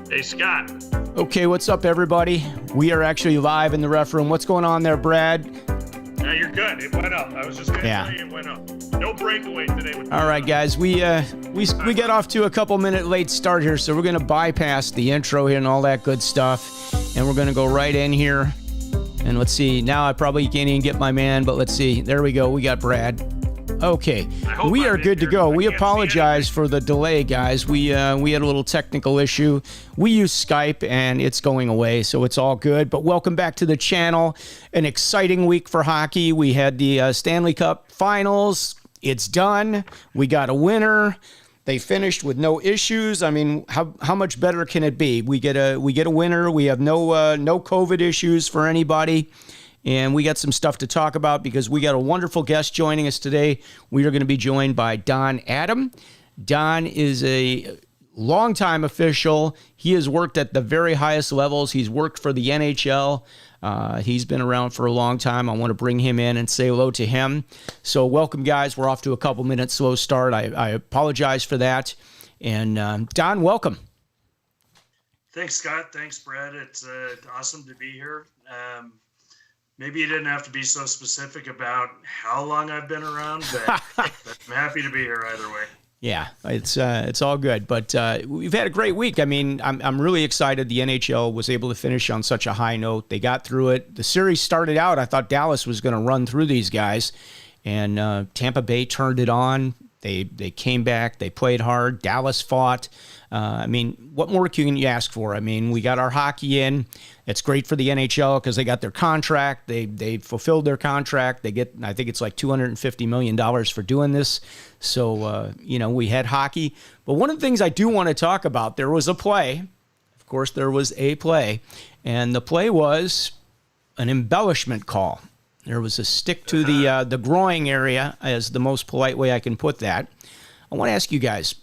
Hey, Scott. Okay, what's up, everybody? We are actually live in the ref room. What's going on there, Brad? Yeah, you're good. It went up. I was just going to tell you it went up. No breakaway today. All right, guys. We get off to a couple-minute late start here, so we're going to bypass the intro here and all that good stuff, and we're going to go right in here. And let's see. Now I probably can't even get my man, but let's see. There we go. We got Brad. Okay, we are good to go. We apologize for the delay, guys. We had a little technical issue. We use Skype, and it's going away, so it's all good. But welcome back to the channel. An exciting week for hockey. We had the Stanley Cup Finals. It's done. We got a winner. They finished with no issues. I mean, how much better can it be? We get a winner. We have no COVID issues for anybody. And we got some stuff to talk about because we got a wonderful guest joining us today. We are going to be joined by Don Adam. Don is a longtime official. He has worked at the very highest levels. He's worked for the NHL. He's been around for a long time. I want to bring him in and say hello to him. So welcome, guys. We're off to a couple minutes slow start. I apologize for that. And Don, welcome. Thanks, Scott. Thanks, Brad. It's awesome to be here. Maybe you didn't have to be so specific about how long I've been around, but I'm happy to be here either way. Yeah, it's all good. But we've had a great week. I mean, I'm really excited the NHL was able to finish on such a high note. They got through it. The series started out, I thought Dallas was going to run through these guys, and Tampa Bay turned it on. They came back. They played hard. Dallas fought. I mean, what more can you ask for? I mean, we got our hockey in. It's great for the NHL because they got their contract. They fulfilled their contract. They get, I think it's like $250 million for doing this. So, we had hockey. But one of the things I do want to talk about, there was a play. Of course, there was a play. And the play was an embellishment call. There was a stick to the groin area, as the most polite way I can put that. I want to ask you guys,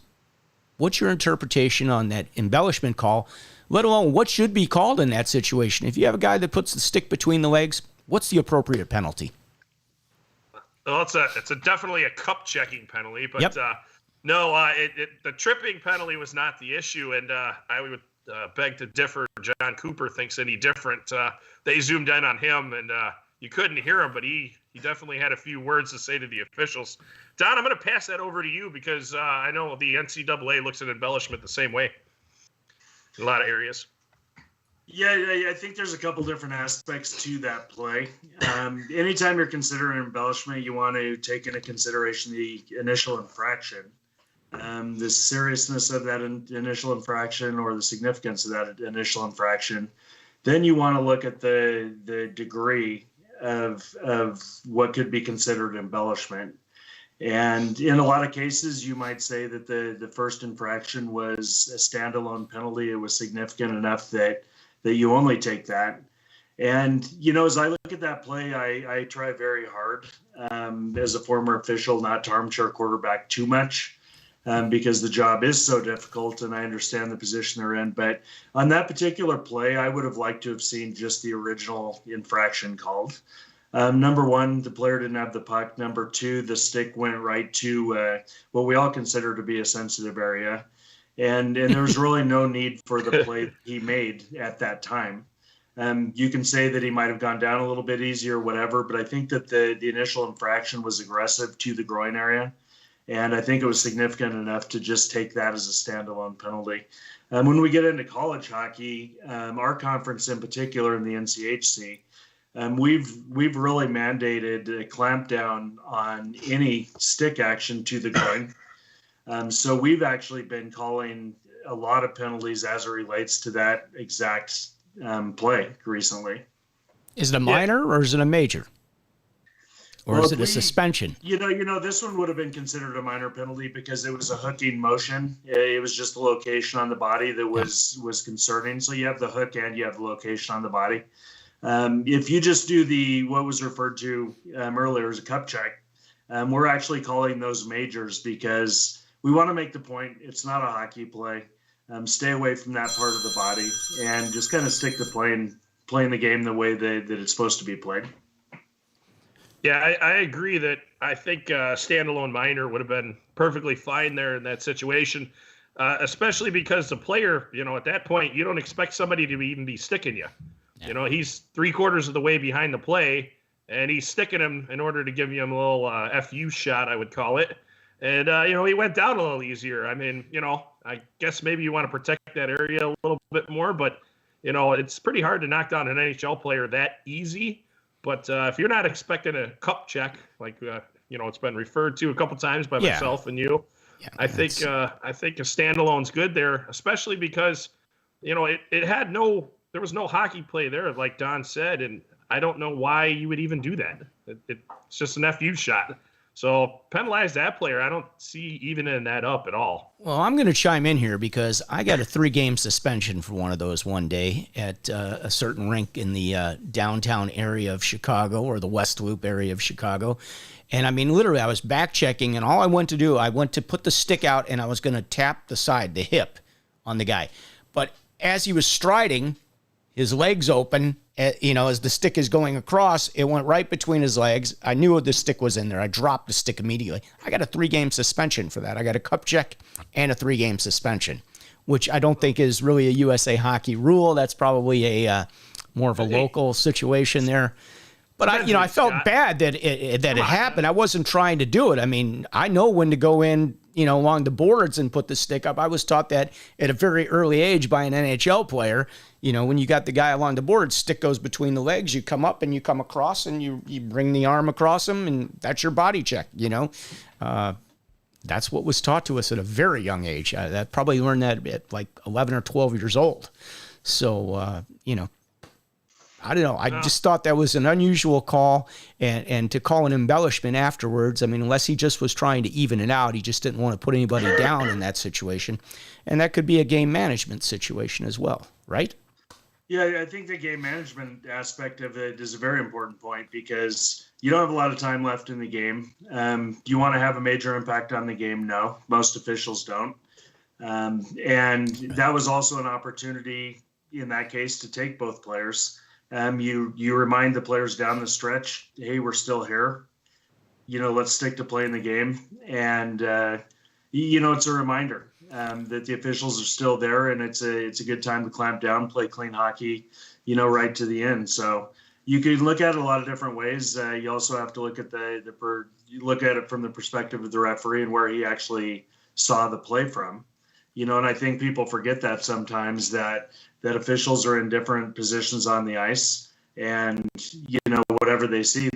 what's your interpretation on that embellishment call, let alone what should be called in that situation? If you have a guy that puts the stick between the legs, what's the appropriate penalty? Well, it's definitely a cup checking penalty, but yep. The tripping penalty was not the issue, and I would beg to differ. John Cooper thinks any different. They zoomed in on him, and you couldn't hear him, but he definitely had a few words to say to the officials. Don, I'm going to pass that over to you because I know the NCAA looks at embellishment the same way in a lot of areas. Yeah, I think there's a couple different aspects to that play. Anytime you're considering embellishment, you want to take into consideration the initial infraction, the seriousness of that initial infraction or the significance of that initial infraction. Then you want to look at the degree of what could be considered embellishment. And in a lot of cases, you might say that the first infraction was a standalone penalty. It was significant enough that you only take that. And, as I look at that play, I try very hard as a former official not to armchair quarterback too much because the job is so difficult and I understand the position they're in. But on that particular play, I would have liked to have seen just the original infraction called. Number one, the player didn't have the puck. Number two, the stick went right to what we all consider to be a sensitive area. And there was really no need for the play he made at that time. You can say that he might have gone down a little bit easier, whatever, but I think that the initial infraction was aggressive to the groin area. And I think it was significant enough to just take that as a standalone penalty. When we get into college hockey, our conference in particular in the NCHC, we've really mandated a clampdown on any stick action to the groin. So we've actually been calling a lot of penalties as it relates to that exact play recently. Is it a minor or is it a major? Or is it a suspension? This one would have been considered a minor penalty because it was a hooking motion. It was just the location on the body that was concerning. So you have the hook and you have the location on the body. If you just do what was referred to earlier as a cup check, we're actually calling those majors because we want to make the point it's not a hockey play. Stay away from that part of the body and just kind of stick to playing the game the way that it's supposed to be played. Yeah, I agree that I think standalone minor would have been perfectly fine there in that situation. especially because the player, at that point, you don't expect somebody to even be sticking you. Yeah. He's 3/4 of the way behind the play, and he's sticking him in order to give him a little FU shot, I would call it. And, he went down a little easier. I mean, I guess maybe you want to protect that area a little bit more, but, it's pretty hard to knock down an NHL player that easy. But if you're not expecting a cup check, like, it's been referred to a couple times by myself and you, yeah, I think a standalone's good there, especially because, there was no hockey play there, like Don said, and I don't know why you would even do that. It's just an FU shot. So penalize that player. I don't see evening that up at all. Well, I'm going to chime in here because I got a 3-game suspension for one of those one day at a certain rink in the downtown area of Chicago, or the West Loop area of Chicago. And I mean, literally, I was back checking, and all I went to put the stick out, and I was going to tap the side, the hip, on the guy. But as he was striding, his legs open, as the stick is going across, it went right between his legs. I knew the stick was in there. I dropped the stick immediately. I got a 3-game suspension for that. I got a cup check and a 3-game suspension, which I don't think is really a USA Hockey rule. That's probably a more of a local situation there. But I felt bad that it happened. I wasn't trying to do it. I mean, I know when to go in, along the boards and put the stick up. I was taught that at a very early age by an NHL player. When you got the guy along the board, stick goes between the legs, you come up and you come across and you bring the arm across him, and that's your body check, That's what was taught to us at a very young age. I probably learned that at like 11 or 12 years old. So, I don't know. I just thought that was an unusual call, and to call an embellishment afterwards. I mean, unless he just was trying to even it out, he just didn't want to put anybody down in that situation. And that could be a game management situation as well, right? Yeah, I think the game management aspect of it is a very important point because you don't have a lot of time left in the game. Do you want to have a major impact on the game? No, most officials don't. And that was also an opportunity in that case to take both players. You remind the players down the stretch, hey, we're still here. Let's stick to playing the game. And, it's a reminder that the officials are still there, and it's a good time to clamp down, play clean hockey, right to the end. So you can look at it a lot of different ways. You also have to look at you look at it from the perspective of the referee and where he actually saw the play from. And I think people forget that sometimes that officials are in different positions on the ice, and whatever they see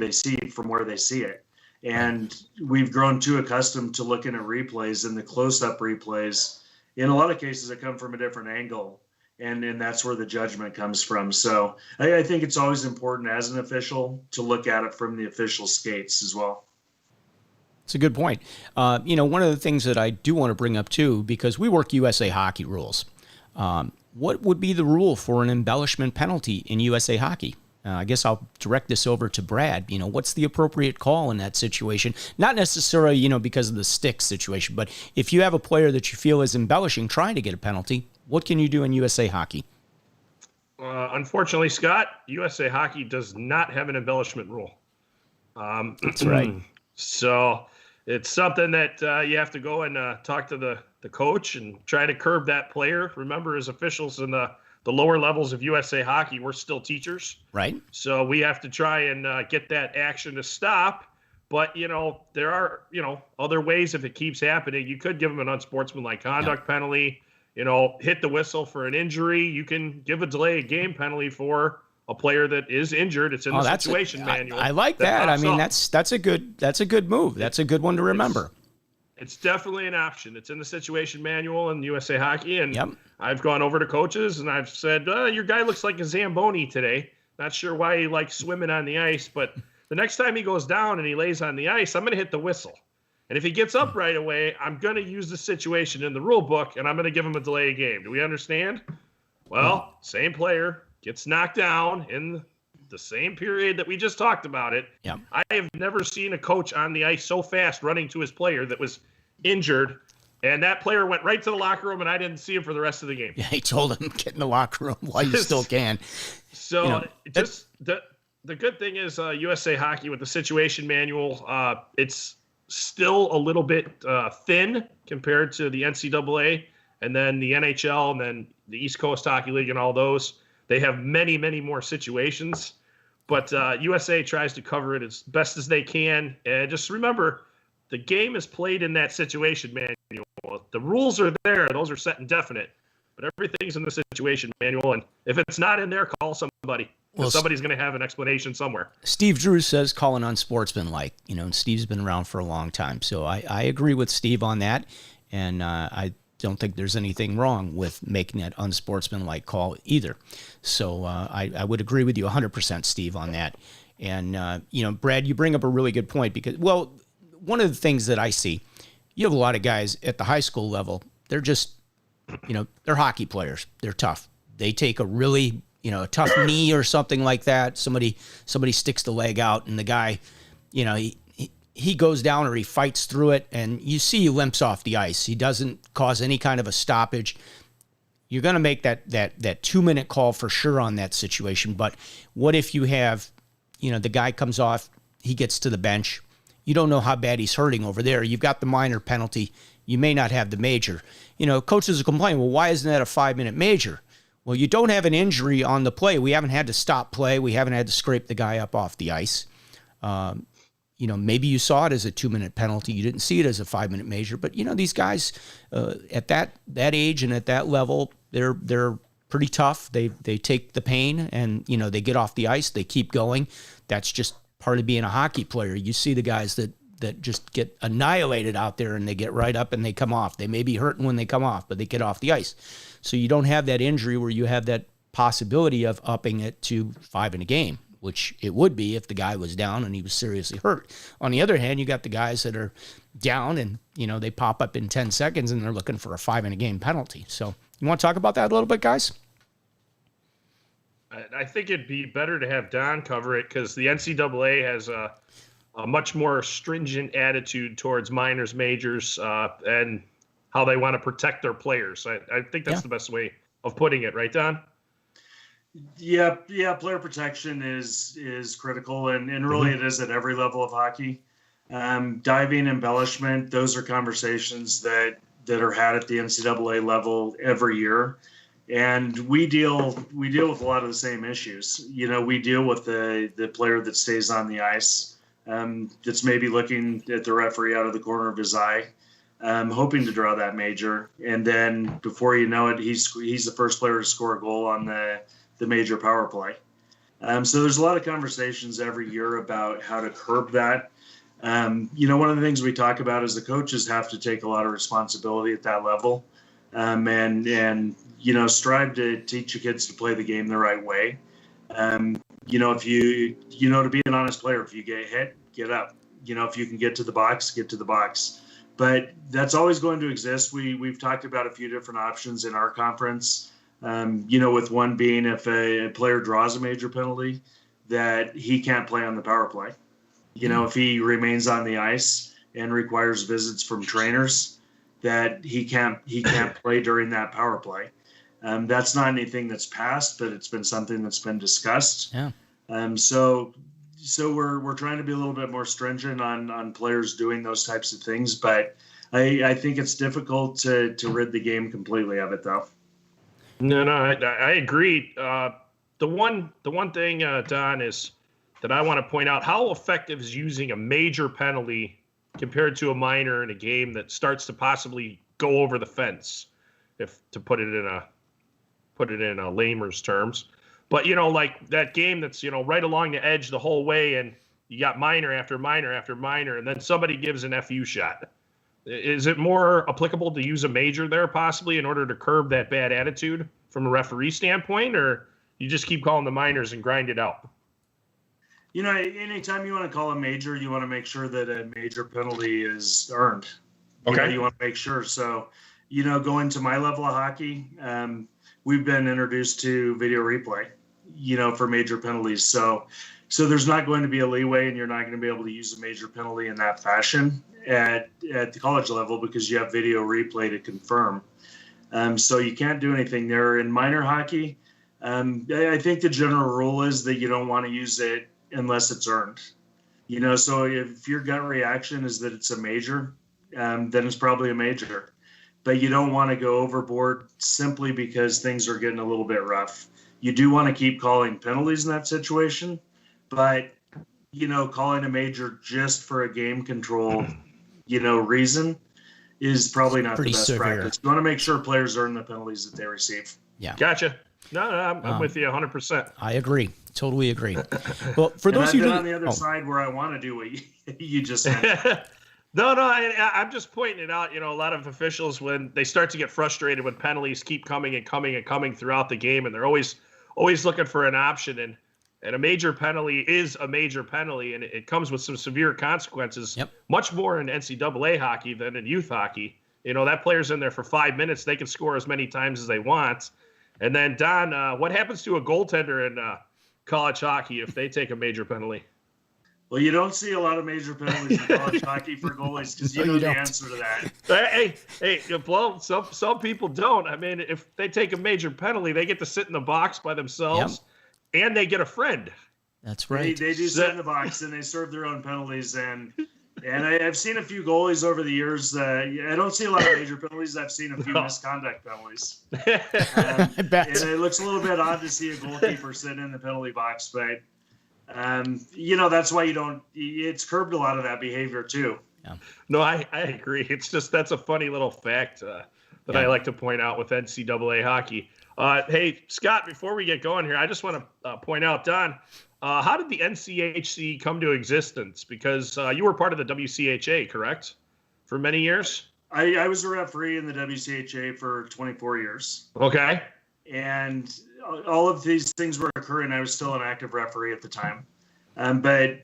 from where they see it. And we've grown too accustomed to looking at replays, and the close-up replays, in a lot of cases, that come from a different angle, and that's where the judgment comes from. So I think it's always important as an official to look at it from the official skates as well. It's a good point. One of the things that I do want to bring up too, because we work USA Hockey rules. What would be the rule for an embellishment penalty in USA Hockey? I guess I'll direct this over to Brad. What's the appropriate call in that situation? Not necessarily, because of the stick situation, but if you have a player that you feel is embellishing, trying to get a penalty, what can you do in USA Hockey? Unfortunately, Scott, USA Hockey does not have an embellishment rule. That's right. So it's something that you have to go and talk to the coach and try to curb that player. Remember, as officials in the lower levels of USA Hockey, we're still teachers. Right. So we have to try and get that action to stop. But, there are, other ways if it keeps happening. You could give them an unsportsmanlike conduct penalty, hit the whistle for an injury. You can give a delay of game penalty for a player that is injured. It's in the situation manual. I like that. I mean, that's a good move. That's a good one to remember. It's definitely an option. It's in the situation manual in USA Hockey, and I've gone over to coaches and I've said, your guy looks like a Zamboni today. Not sure why he likes swimming on the ice, but the next time he goes down and he lays on the ice, I'm going to hit the whistle. And if he gets up right away, I'm going to use the situation in the rule book, and I'm going to give him a delay of game. Do we understand? Well, same player gets knocked down in the same period that we just talked about it. Yeah. I have never seen a coach on the ice so fast running to his player that was injured, and that player went right to the locker room, and I didn't see him for the rest of the game. Yeah, he told him, get in the locker room while you still can. So the good thing is USA Hockey with the situation manual, it's still a little bit thin compared to the NCAA And then the NHL and then the East Coast Hockey League and all those, they have many, many more situations. But USA tries to cover it as best as they can. And just remember, the game is played in that situation manual. The rules are there. Those are set and definite. But everything's in the situation manual. And if it's not in there, call somebody. Well, somebody's going to have an explanation somewhere. Steve Drew says calling unsportsmanlike. And Steve's been around for a long time. So I agree with Steve on that. And I don't think there's anything wrong with making that unsportsmanlike call either. So I would agree with you 100%, Steve, on that. And, Brad, you bring up a really good point because, well, one of the things that I see, you have a lot of guys at the high school level, they're just, they're hockey players. They're tough. They take a really, a tough knee or something like that. Somebody sticks the leg out and the guy, he goes down or he fights through it and you see he limps off the ice. He doesn't cause any kind of a stoppage. You're going to make that 2-minute call for sure on that situation. But what if you have, the guy comes off, he gets to the bench. You don't know how bad he's hurting over there. You've got the minor penalty. You may not have the major. Coaches will complain, well, why isn't that a 5-minute major? Well, you don't have an injury on the play. We haven't had to stop play. We haven't had to scrape the guy up off the ice. Maybe you saw it as a 2-minute penalty. You didn't see it as a 5-minute major. But, these guys at that age and at that level, they're pretty tough. They take the pain and, they get off the ice. They keep going. That's just part of being a hockey player. You see the guys that just get annihilated out there and they get right up and they come off. They may be hurting when they come off, but they get off the ice. So you don't have that injury where you have that possibility of upping it to 5 in a game, which it would be if the guy was down and he was seriously hurt. On the other hand, you got the guys that are down and, they pop up in 10 seconds and they're looking for a 5 in a game penalty. So you want to talk about that a little bit, guys? I think it'd be better to have Don cover it because the NCAA has a much more stringent attitude towards minors, majors, and how they want to protect their players. I think that's the best way of putting it, right, Don? Yeah. Player protection is critical, and really it is at every level of hockey. Diving, embellishment, those are conversations that are had at the NCAA level every year. And we deal with a lot of the same issues. We deal with the player that stays on the ice, that's maybe looking at the referee out of the corner of his eye, hoping to draw that major. And then before you know it, he's the first player to score a goal on the major power play. So there's a lot of conversations every year about how to curb that. One of the things we talk about is the coaches have to take a lot of responsibility at that level, and strive to teach your kids to play the game the right way. If to be an honest player, if you get hit, get up. If you can get to the box, get to the box. But that's always going to exist. We've talked about a few different options in our conference. With one being if a player draws a major penalty, that he can't play on the power play. If he remains on the ice and requires visits from trainers, that he can't play during that power play. That's not anything that's passed, but it's been something that's been discussed. Yeah. So we're trying to be a little bit more stringent on players doing those types of things, but I think it's difficult to rid the game completely of it, though. No, I agree. The one thing, Don, is that I want to point out: how effective is using a major penalty compared to a minor in a game that starts to possibly go over the fence, if to put it in a lamer's terms. But like that game that's right along the edge the whole way, and you got minor after minor after minor, and then somebody gives an FU shot. Is it more applicable to use a major there possibly in order to curb that bad attitude from a referee standpoint, or you just keep calling the minors and grind it out? Anytime you want to call a major, you want to make sure that a major penalty is earned. Okay. You want to make sure. So, going to my level of hockey, we've been introduced to video replay, for major penalties. So there's not going to be a leeway, and you're not going to be able to use a major penalty in that fashion at the college level because you have video replay to confirm. So you can't do anything there. In minor hockey, I think the general rule is that you don't want to use it unless it's earned. So if your gut reaction is that it's a major, then it's probably a major. but you don't want to go overboard simply because things are getting a little bit rough. You do want to keep calling penalties in that situation, but, calling a major just for a game control, reason is probably not the Pretty best severe. practice. You want to make sure players earn the penalties that they receive. Yeah. Gotcha. No, I'm with you 100%. I agree. Totally agree. Well, for those I've who been don't, on the other side where I want to do what you just said. No, I'm just pointing it out. A lot of officials, when they start to get frustrated when penalties keep coming and coming and coming throughout the game, and they're always looking for an option, and a major penalty is a major penalty, and it comes with some severe consequences, much more in NCAA hockey than in youth hockey. That player's in there for 5 minutes. They can score as many times as they want. And then, Don, what happens to a goaltender in college hockey if they take a major penalty? Well, you don't see a lot of major penalties in college hockey for goalies because you know the answer to that. Hey, well, some people don't. I mean, if they take a major penalty, they get to sit in the box by themselves, and they get a friend. That's right. They do sit in the box, and they serve their own penalties. And I've seen a few goalies over the years. I don't see a lot of major penalties. I've seen a few misconduct penalties. I bet. And it looks a little bit odd to see a goalkeeper sitting in the penalty box, but that's why it's curbed a lot of that behavior too. Yeah. No, I agree. It's just, that's a funny little fact that I like to point out with NCAA hockey. Hey, Scott, before we get going here, I just want to point out, Don, how did the NCHC come to existence? Because you were part of the WCHA, correct? For many years? I was a referee in the WCHA for 24 years. Okay. And all of these things were occurring. I was still an active referee at the time. But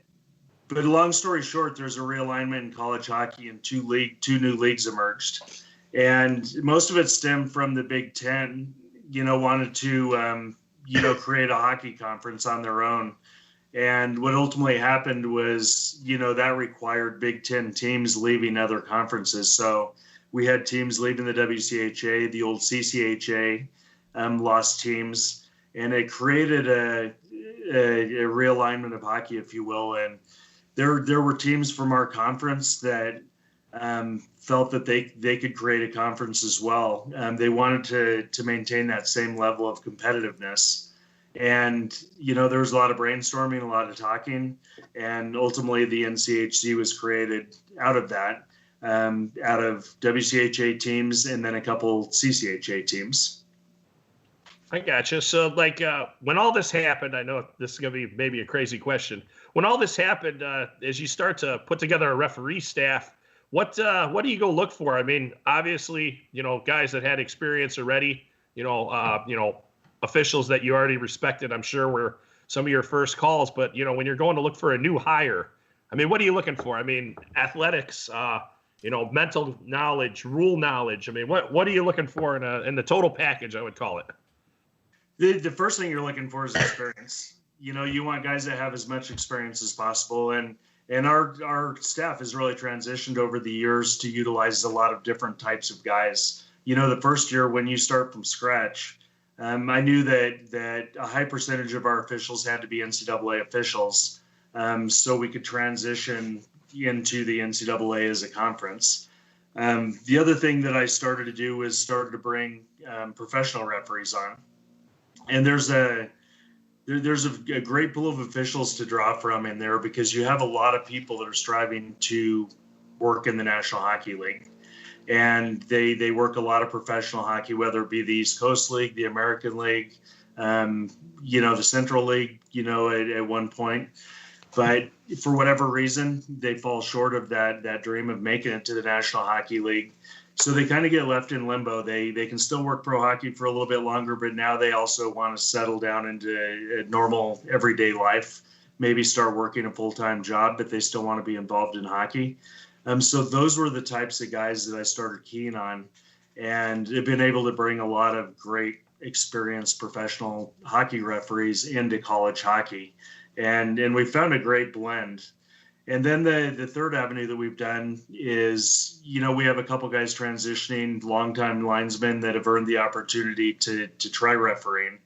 long story short, there's a realignment in college hockey, and two new leagues emerged. And most of it stemmed from the Big Ten, wanted to, create a hockey conference on their own. And what ultimately happened was, that required Big Ten teams leaving other conferences. So we had teams leaving the WCHA, the old CCHA, lost teams, and it created a realignment of hockey, if you will. And there were teams from our conference that felt that they could create a conference as well. They wanted to maintain that same level of competitiveness. And, there was a lot of brainstorming, a lot of talking, and ultimately the NCHC was created out of that, out of WCHA teams and then a couple CCHA teams. I gotcha. So, when all this happened, I know this is going to be maybe a crazy question. When all this happened, as you start to put together a referee staff, what do you go look for? I mean, obviously, guys that had experience already, officials that you already respected, I'm sure were some of your first calls. But, when you're going to look for a new hire, I mean, what are you looking for? I mean, athletics, mental knowledge, rule knowledge. I mean, what are you looking for in the total package, I would call it? The first thing you're looking for is experience. You want guys that have as much experience as possible. And our staff has really transitioned over the years to utilize a lot of different types of guys. The first year when you start from scratch, I knew that a high percentage of our officials had to be NCAA officials, so we could transition into the NCAA as a conference. The other thing that I started to do is started to bring professional referees on. And there's a great pool of officials to draw from in there because you have a lot of people that are striving to work in the National Hockey League. And they work a lot of professional hockey, whether it be the East Coast League, the American League, the Central League, at one point. But for whatever reason, they fall short of that dream of making it to the National Hockey League. So they kind of get left in limbo. They can still work pro hockey for a little bit longer, but now they also want to settle down into a normal everyday life, maybe start working a full-time job, but they still want to be involved in hockey. So those were the types of guys that I started keying on, and have been able to bring a lot of great experienced professional hockey referees into college hockey. And we found a great blend. And then the third avenue that we've done is, we have a couple guys transitioning, longtime linesmen that have earned the opportunity to try refereeing.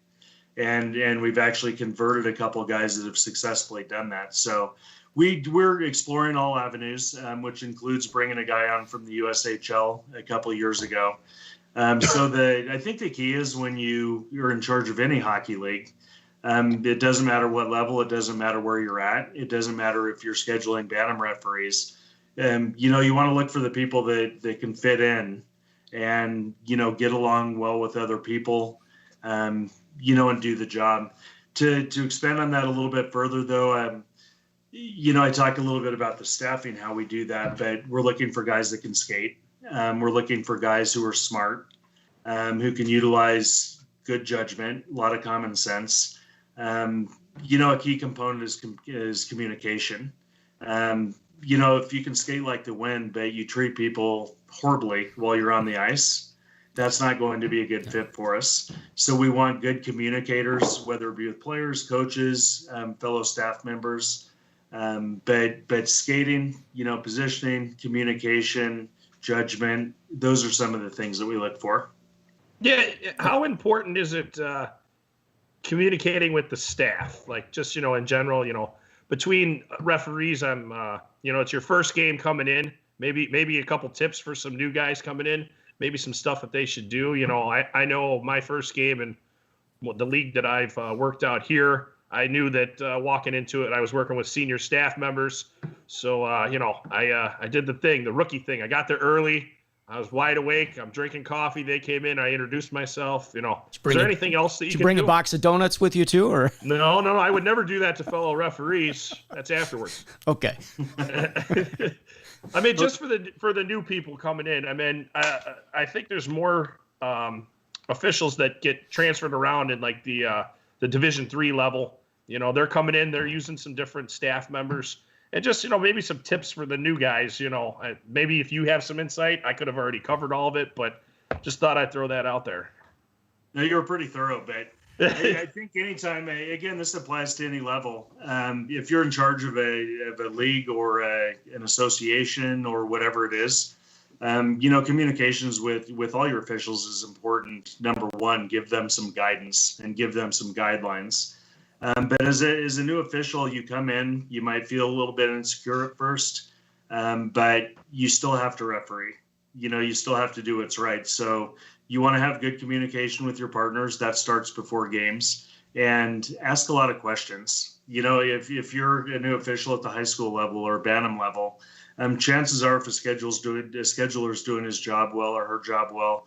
And we've actually converted a couple guys that have successfully done that. So we're exploring all avenues, which includes bringing a guy on from the USHL a couple of years ago. So I think the key is when you're in charge of any hockey league, it doesn't matter what level, it doesn't matter where you're at, it doesn't matter if you're scheduling bantam referees. You want to look for the people that can fit in and, get along well with other people, and do the job. To expand on that a little bit further, though, I talked a little bit about the staffing, how we do that, but we're looking for guys that can skate. We're looking for guys who are smart, who can utilize good judgment, a lot of common sense. A key component is communication. If you can skate like the wind, but you treat people horribly while you're on the ice, that's not going to be a good fit for us. So we want good communicators, whether it be with players, coaches, fellow staff members. But skating, positioning, communication, judgment, those are some of the things that we look for. Yeah. How important is it communicating with the staff? Like just, in general, between referees, it's your first game coming in, maybe a couple tips for some new guys coming in, maybe some stuff that they should do. I know my first game in the league that I've worked out here, I knew that walking into it, I was working with senior staff members. So, I did the rookie thing. I got there early. I was wide awake. I'm drinking coffee. They came in. I introduced myself. Is there anything else that you can bring do? a box of donuts with you too, or? No. I would never do that to fellow referees. That's afterwards. Okay. I mean, just for the new people coming in. I mean, I think there's more officials that get transferred around in like the Division III level. They're coming in. They're using some different staff members. And just, maybe some tips for the new guys, maybe if you have some insight, I could have already covered all of it, but just thought I'd throw that out there. No, you were pretty thorough, but I think anytime, again, this applies to any level. If you're in charge of a league or an association or whatever it is, communications with all your officials is important. Number one, give them some guidance and give them some guidelines. But as a new official, you come in, you might feel a little bit insecure at first, but you still have to referee. You still have to do what's right. So you want to have good communication with your partners. That starts before games, and ask a lot of questions. If you're a new official at the high school level or bantam level, chances are if a scheduler's doing his job well or her job well,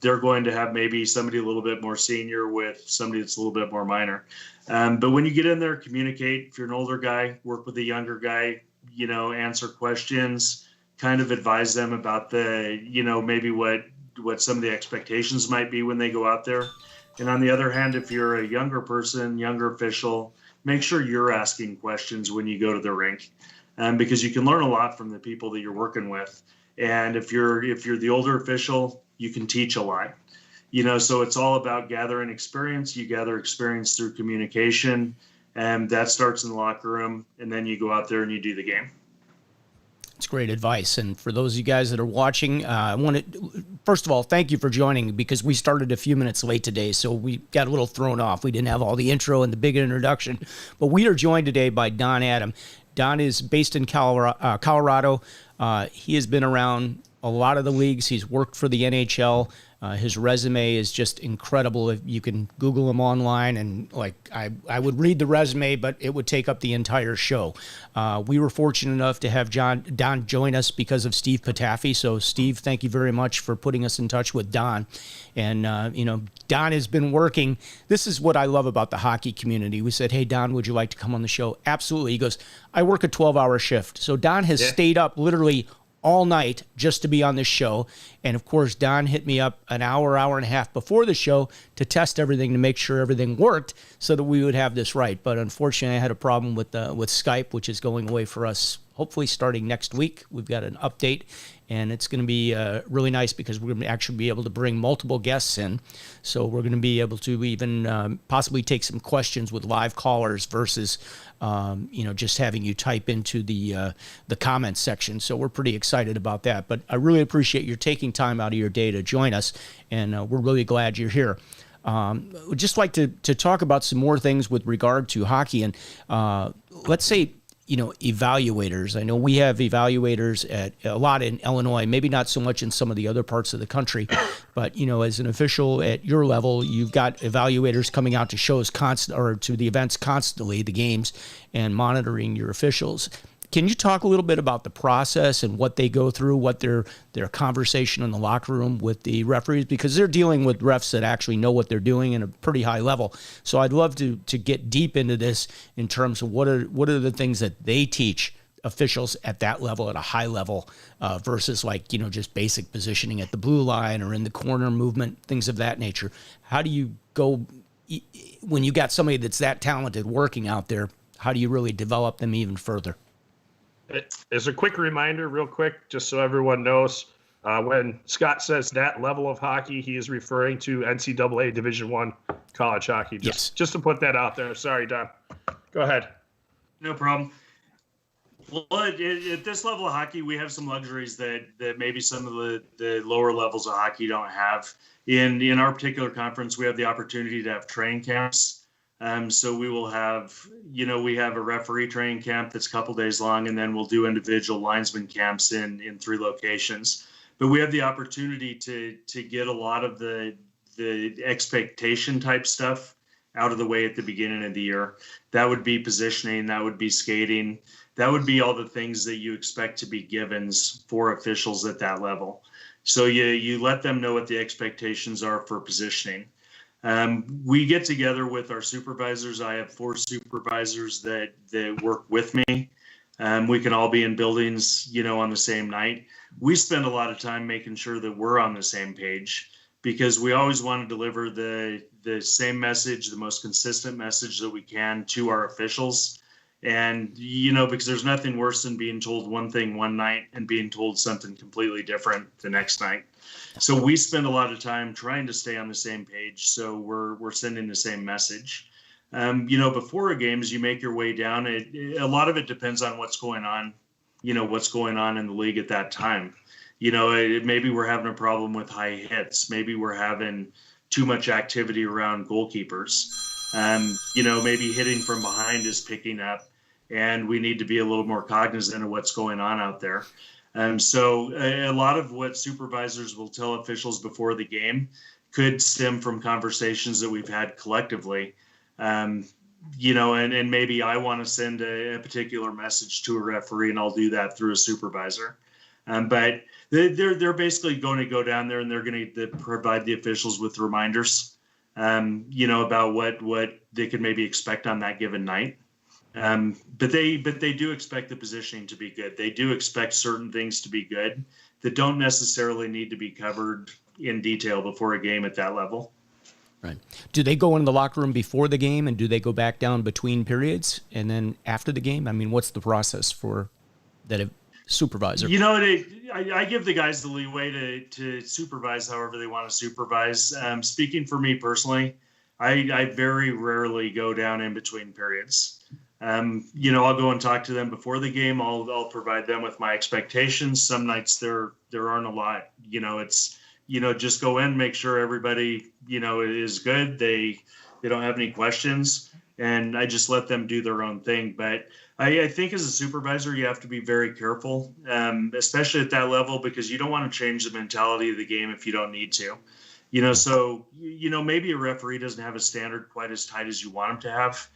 they're going to have maybe somebody a little bit more senior with somebody that's a little bit more minor. But when you get in there, communicate. If you're an older guy, work with a younger guy, answer questions, kind of advise them about maybe what some of the expectations might be when they go out there. And on the other hand, if you're a younger person, younger official, make sure you're asking questions when you go to the rink, because you can learn a lot from the people that you're working with. And if you're the older official, you can teach a lot. So it's all about gathering experience. You gather experience through communication, and that starts in the locker room, and then you go out there and you do the game. It's great advice. And for those of you guys that are watching, I want to, first of all, thank you for joining, because we started a few minutes late today, so we got a little thrown off. We didn't have all the intro and the big introduction, but we are joined today by Don Adam. Don is based in Colorado. He has been around a lot of the leagues. He's worked for the NHL. His resume is just incredible. If you can Google him online, and I would read the resume, but it would take up the entire show. We were fortunate enough to have Don join us because of Steve Patafi. So Steve, thank you very much for putting us in touch with Don. And, Don has been working. This is what I love about the hockey community. We said, hey, Don, would you like to come on the show? Absolutely. He goes, I work a 12-hour shift. So Don has stayed up literally all night just to be on this show. And of course, Don hit me up an hour and a half before the show to test everything, to make sure everything worked so that we would have this right. But unfortunately, I had a problem with Skype, which is going away for us hopefully starting next week. We've got an update, and it's going to be really nice because we're going to actually be able to bring multiple guests in. So we're going to be able to even possibly take some questions with live callers versus just having you type into the comments section. So we're pretty excited about that. But I really appreciate your taking time out of your day to join us, and we're really glad you're here. We'd just like to talk about some more things with regard to hockey. And let's say evaluators. I know we have evaluators at a lot in Illinois, maybe not so much in some of the other parts of the country, but as an official at your level, you've got evaluators coming out to shows to the events constantly, the games, and monitoring your officials. Can you talk a little bit about the process and what they go through, what their conversation in the locker room with the referees? Because they're dealing with refs that actually know what they're doing at a pretty high level. So I'd love to get deep into this in terms of what are the things that they teach officials at that level, at a high level, versus just basic positioning at the blue line or in the corner movement, things of that nature. How do you go when you got somebody that's that talented working out there? How do you really develop them even further? As a quick reminder, real quick, just so everyone knows, when Scott says that level of hockey, he is referring to NCAA Division I college hockey. Just to put that out there. Sorry, Don. Go ahead. No problem. Well, at this level of hockey, we have some luxuries that maybe some of the lower levels of hockey don't have. In our particular conference, we have the opportunity to have training camps. So we will have, we have a referee training camp that's a couple days long, and then we'll do individual linesman camps in 3 locations. But we have the opportunity to get a lot of the expectation type stuff out of the way at the beginning of the year. That would be positioning, that would be skating, that would be all the things that you expect to be givens for officials at that level. So you let them know what the expectations are for positioning. We get together with our supervisors. I have 4 supervisors that work with me. We can all be in buildings, on the same night. We spend a lot of time making sure that we're on the same page, because we always want to deliver the same message, the most consistent message that we can to our officials. And, because there's nothing worse than being told one thing one night and being told something completely different the next night. So we spend a lot of time trying to stay on the same page, so we're sending the same message. Before a game, as you make your way down, a lot of it depends on what's going on, what's going on in the league at that time. Maybe we're having a problem with high hits. Maybe we're having too much activity around goalkeepers. Maybe hitting from behind is picking up, and we need to be a little more cognizant of what's going on out there. So a lot of what supervisors will tell officials before the game could stem from conversations that we've had collectively. And maybe I want to send a particular message to a referee, and I'll do that through a supervisor. But they're basically going to go down there, and they're going to provide the officials with reminders, about what they could maybe expect on that given night. But they do expect the positioning to be good. They do expect certain things to be good that don't necessarily need to be covered in detail before a game at that level. Right. Do they go in the locker room before the game, and do they go back down between periods and then after the game? I mean, what's the process for that supervisor? I give the guys the leeway to supervise however they want to supervise. Speaking for me personally, I very rarely go down in between periods. I'll go and talk to them before the game. I'll provide them with my expectations. Some nights there aren't a lot. It's just go in, make sure everybody is good. They don't have any questions, and I just let them do their own thing. But I think as a supervisor, you have to be very careful, especially at that level, because you don't want to change the mentality of the game if you don't need to. So maybe a referee doesn't have a standard quite as tight as you want him to have.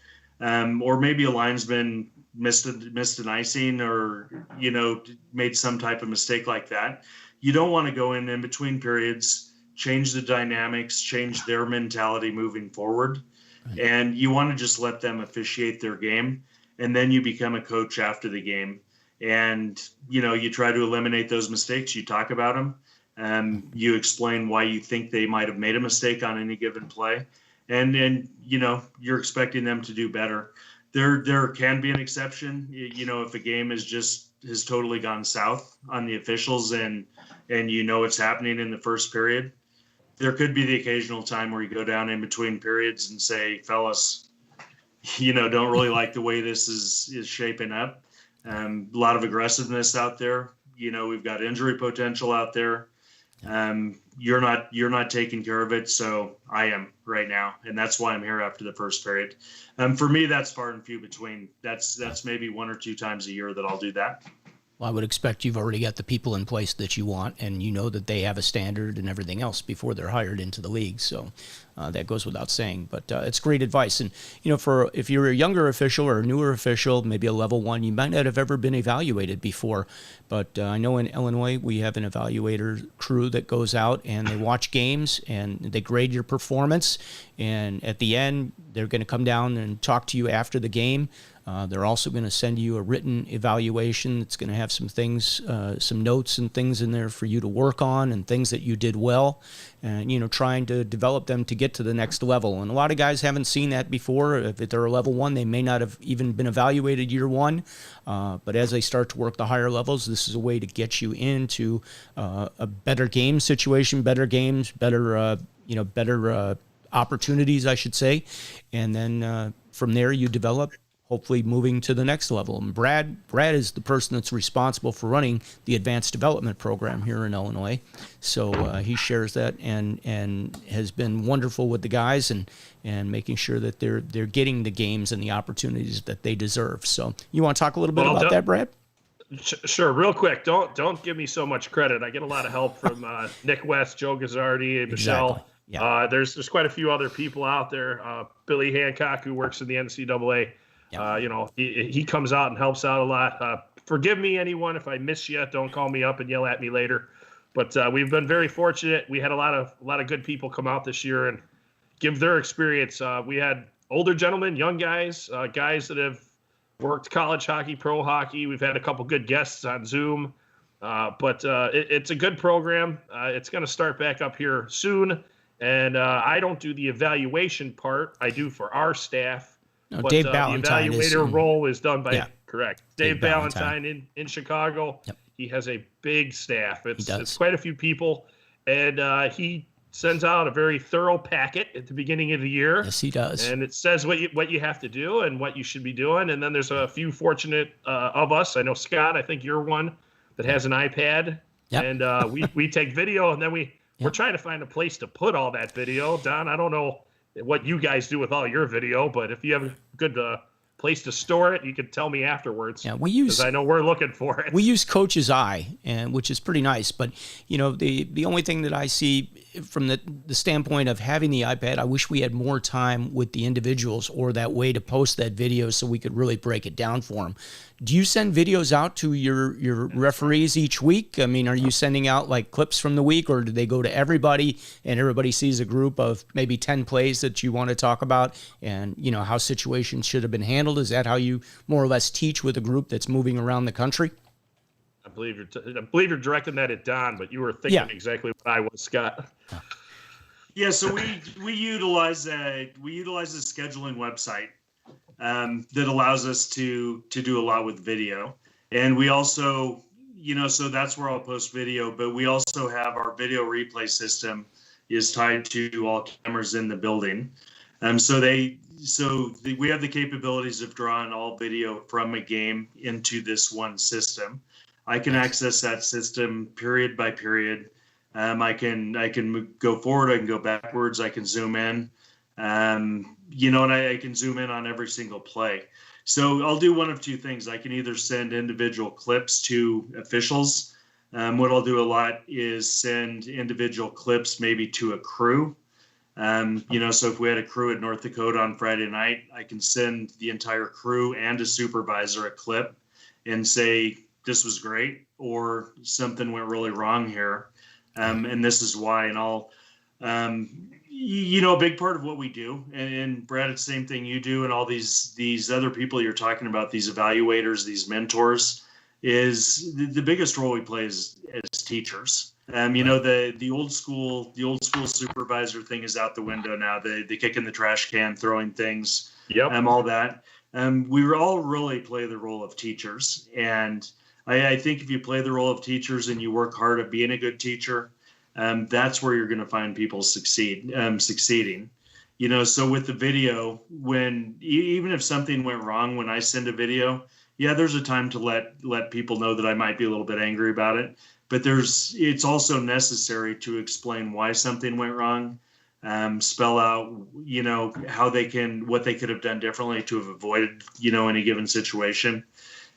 Or maybe a linesman missed an icing, or, made some type of mistake like that. You don't want to go in between periods, change the dynamics, change their mentality moving forward. Right. And you want to just let them officiate their game. And then you become a coach after the game. And, you try to eliminate those mistakes. You talk about them. You explain why you think they might have made a mistake on any given play. And you're expecting them to do better. There can be an exception, if a game has totally gone south on the officials and it's happening in the first period. There could be the occasional time where you go down in between periods and say, fellas, don't really like the way this is shaping up. A lot of aggressiveness out there. We've got injury potential out there. You're not taking care of it, so I am right now, and that's why I'm here after the first period. For me, that's far and few between. That's maybe 1 or 2 times a year that I'll do that. Well, I would expect you've already got the people in place that you want, and you know that they have a standard and everything else before they're hired into the league. So that goes without saying. But it's great advice. And, you know, if you're a younger official or a newer official, maybe a level 1, you might not have ever been evaluated before. But I know in Illinois we have an evaluator crew that goes out and they watch games and they grade your performance. And at the end, they're going to come down and talk to you after the game. They're also going to send you a written evaluation. It's going to have some things, some notes and things in there for you to work on and things that you did well, and, you know, trying to develop them to get to the next level. And a lot of guys haven't seen that before. If they're a level 1, they may not have even been evaluated year 1. But as they start to work the higher levels, this is a way to get you into a better game situation, better games, better, better opportunities, I should say. And then from there you develop, hopefully moving to the next level. And Brad is the person that's responsible for running the advanced development program here in Illinois. So he shares that and has been wonderful with the guys and making sure that they're getting the games and the opportunities that they deserve. So you want to talk a little bit about that, Brad? Sure. Real quick. Don't give me so much credit. I get a lot of help from Nick West, Joe Gazzardi, and Michelle. Exactly. Yeah. There's quite a few other people out there. Billy Hancock, who works in the NCAA. Yeah. He comes out and helps out a lot. Forgive me, anyone, if I miss you. Don't call me up and yell at me later. But we've been very fortunate. We had a lot of good people come out this year and give their experience. We had older gentlemen, young guys, guys that have worked college hockey, pro hockey. We've had a couple good guests on Zoom. But it's a good program. It's going to start back up here soon. And I don't do the evaluation part. I do for our staff. No, But Dave the Ballantyne evaluator role is done by, yeah. correct, Dave Dave Ballantyne in Chicago. Yep. He has a big staff. does. It's quite a few people. And he sends out a very thorough packet at the beginning of the year. Yes, he does. And it says what you have to do and what you should be doing. And then there's a few fortunate of us. I know, Scott, I think you're one that has an iPad. Yep. And we take video, and then we're trying to find a place to put all that video. Don, I don't know what you guys do with all your video, but if you have a good place to store it, you can tell me afterwards. Yeah, because I know we're looking for it. We use Coach's Eye, and which is pretty nice. But you know, the only thing that I see from the standpoint of having the iPad, I wish we had more time with the individuals or that way to post that video so we could really break it down for them. Do you send videos out to your referees each week? I mean, are you sending out like clips from the week, or do they go to everybody and everybody sees a group of maybe 10 plays that you want to talk about and, you know, how situations should have been handled? Is that how you more or less teach with a group that's moving around the country? I believe you're directing that at Don, but you were thinking exactly what I was, Scott. Yeah, so we utilize the scheduling website that allows us to do a lot with video, and we also, so that's where I'll post video. But we also have our video replay system is tied to all cameras in the building, so we have the capabilities of drawing all video from a game into this one system. I can access that system period by period. I can go forward, I can go backwards, I can zoom in, and I can zoom in on every single play. So I'll do one of two things. I can either send individual clips to officials. What I'll do a lot is send individual clips maybe to a crew. So if we had a crew at North Dakota on Friday night, I can send the entire crew and a supervisor a clip and say, this was great, or something went really wrong here. And this is why. And I'll, a big part of what we do, and Brad, it's the same thing you do, and all these other people you're talking about, these evaluators, these mentors, is the biggest role we play as teachers. The old school supervisor thing is out the window now. They kick in the trash can, throwing things, all that. We all really play the role of teachers, and I think if you play the role of teachers and you work hard at being a good teacher, that's where you're going to find people succeeding. So with the video, even if something went wrong when I send a video, there's a time to let people know that I might be a little bit angry about it. but it's also necessary to explain why something went wrong, spell out, what they could have done differently to have avoided, any given situation.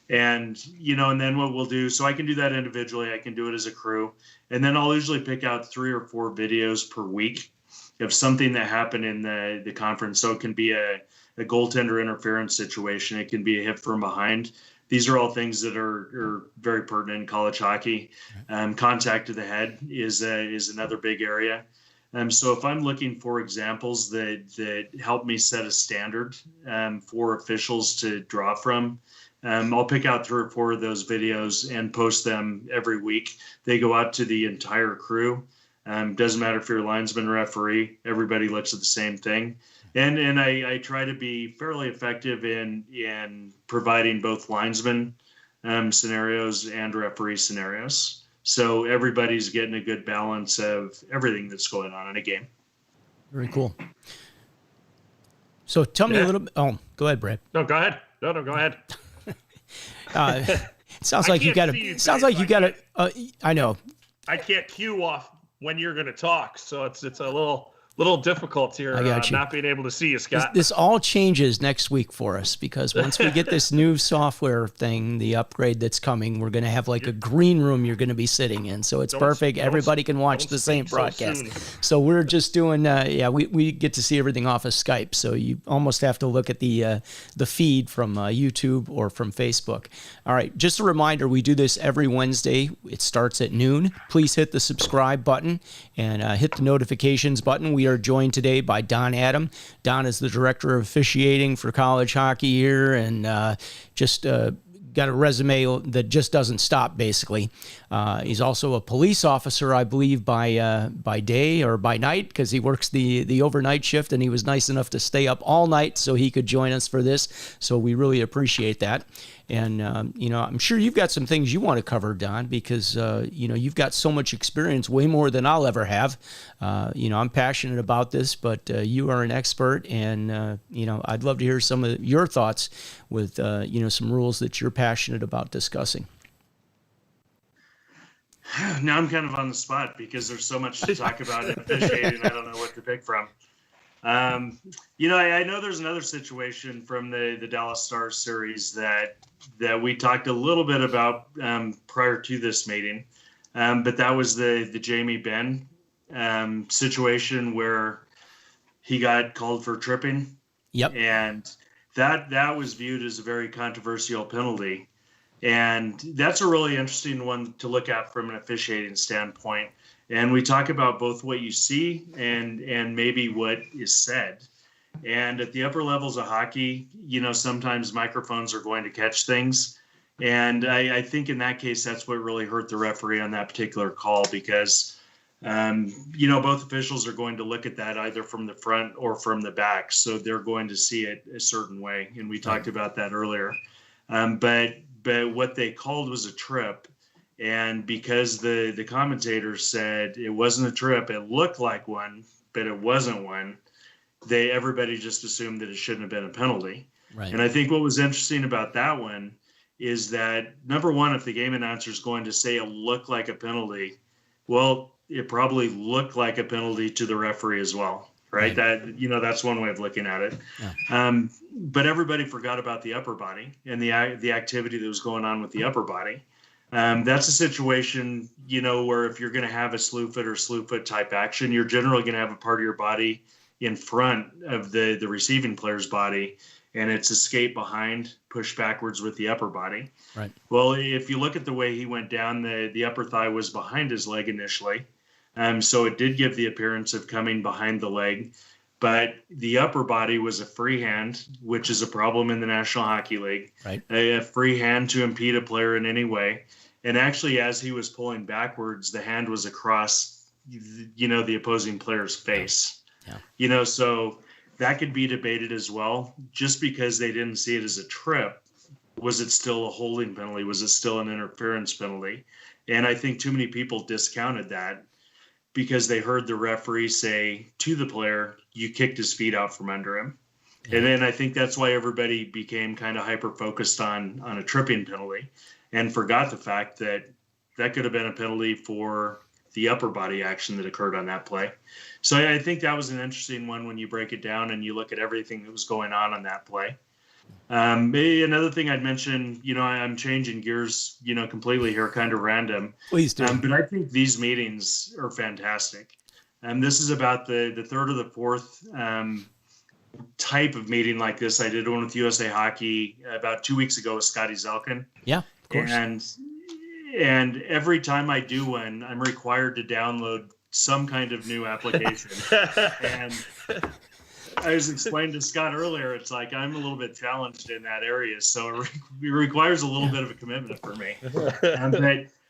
And, and then what we'll do, so I can do that individually, I can do it as a crew. And then I'll usually pick out 3 or 4 videos per week of something that happened in the conference. So it can be a goaltender interference situation. It can be a hit from behind. These are all things that are very pertinent in college hockey. Contact to the head is another big area. So if I'm looking for examples that help me set a standard for officials to draw from, I'll pick out 3 or 4 of those videos and post them every week. They go out to the entire crew. Doesn't matter if you're a linesman, referee, everybody looks at the same thing. And I try to be fairly effective in providing both linesman scenarios and referee scenarios. So everybody's getting a good balance of everything that's going on in a game. Very cool. So tell me a little bit. Oh, go ahead, Brad. No, go ahead. No, go ahead. It sounds like you got to. Sounds like you got to. I know. I can't cue off when you're going to talk, so it's a little difficult here. I got you. Not being able to see you, Scott. This all changes next week for us, because once we get this new software thing, the upgrade that's coming, we're going to have like a green room you're going to be sitting in. So it's perfect. Everybody can watch the same broadcast. So we're just doing, we get to see everything off of Skype. So you almost have to look at the feed from YouTube or from Facebook. All right. Just a reminder, we do this every Wednesday. It starts at noon. Please hit the subscribe button and hit the notifications button. We are joined today by Don Adam. Don is the director of officiating for college hockey here, and just got a resume that just doesn't stop, basically. He's also a police officer, I believe, by day or by night, because he works the overnight shift, and he was nice enough to stay up all night so he could join us for this. So we really appreciate that. And, I'm sure you've got some things you want to cover, Don, because, you've got so much experience, way more than I'll ever have. I'm passionate about this, but you are an expert, and, I'd love to hear some of your thoughts with, some rules that you're passionate about discussing. Now I'm kind of on the spot because there's so much to talk about in officiating. I don't know what to pick from. I know there's another situation from the Dallas Stars series that we talked a little bit about prior to this meeting, but that was the Jamie Benn situation where he got called for tripping. Yep. And that was viewed as a very controversial penalty. And that's a really interesting one to look at from an officiating standpoint. And we talk about both what you see and maybe what is said. And at the upper levels of hockey, sometimes microphones are going to catch things. And I think in that case, that's what really hurt the referee on that particular call, because, both officials are going to look at that either from the front or from the back. So they're going to see it a certain way. And we talked about that earlier. But what they called was a trip. And because the commentator said it wasn't a trip, it looked like one, but it wasn't one, everybody just assumed that it shouldn't have been a penalty. Right. And I think what was interesting about that one is that, number one, if the game announcer is going to say it looked like a penalty, well, it probably looked like a penalty to the referee as well, right? That's one way of looking at it. Yeah. But everybody forgot about the upper body and the activity that was going on with the upper body. That's a situation, where if you're going to have a slew foot or slew foot type action, you're generally going to have a part of your body in front of the receiving player's body, and it's escape behind, push backwards with the upper body. Right. Well, if you look at the way he went down, the upper thigh was behind his leg initially. So it did give the appearance of coming behind the leg, but the upper body was a free hand, which is a problem in the National Hockey League. Right. A free hand to impede a player in any way. And actually, as he was pulling backwards, the hand was across, the opposing player's face. Yeah. So that could be debated as well. Just because they didn't see it as a trip, was it still a holding penalty? Was it still an interference penalty? And I think too many people discounted that because they heard the referee say to the player, you kicked his feet out from under him. Yeah. And then I think that's why everybody became kind of hyper-focused on a tripping penalty and forgot the fact that that could have been a penalty for the upper body action that occurred on that play. So I think that was an interesting one when you break it down and you look at everything that was going on that play. Maybe another thing I'd mention, I'm changing gears, completely here, kind of random. Please do. But I think these meetings are fantastic. This is about the third or the fourth type of meeting like this. I did one with USA Hockey about 2 weeks ago with Scotty Zelkin. Yeah, of course. And every time I do one, I'm required to download some kind of new application. And I was explaining to Scott earlier, it's like I'm a little bit challenged in that area, so it requires a little bit of a commitment for me.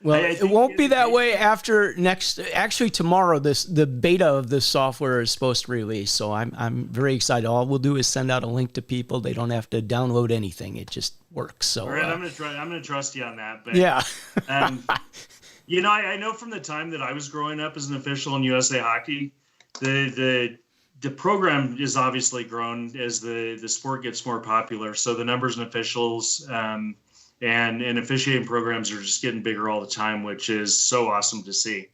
But it won't be that way after actually tomorrow. The beta of this software is supposed to release, so I'm very excited. All we'll do is send out a link to people. They don't have to download anything. It just works. So all right, I'm gonna trust you on that. But yeah. I know from the time that I was growing up as an official in USA Hockey, the program is obviously grown as the sport gets more popular. So the numbers and officials and officiating programs are just getting bigger all the time, which is so awesome to see.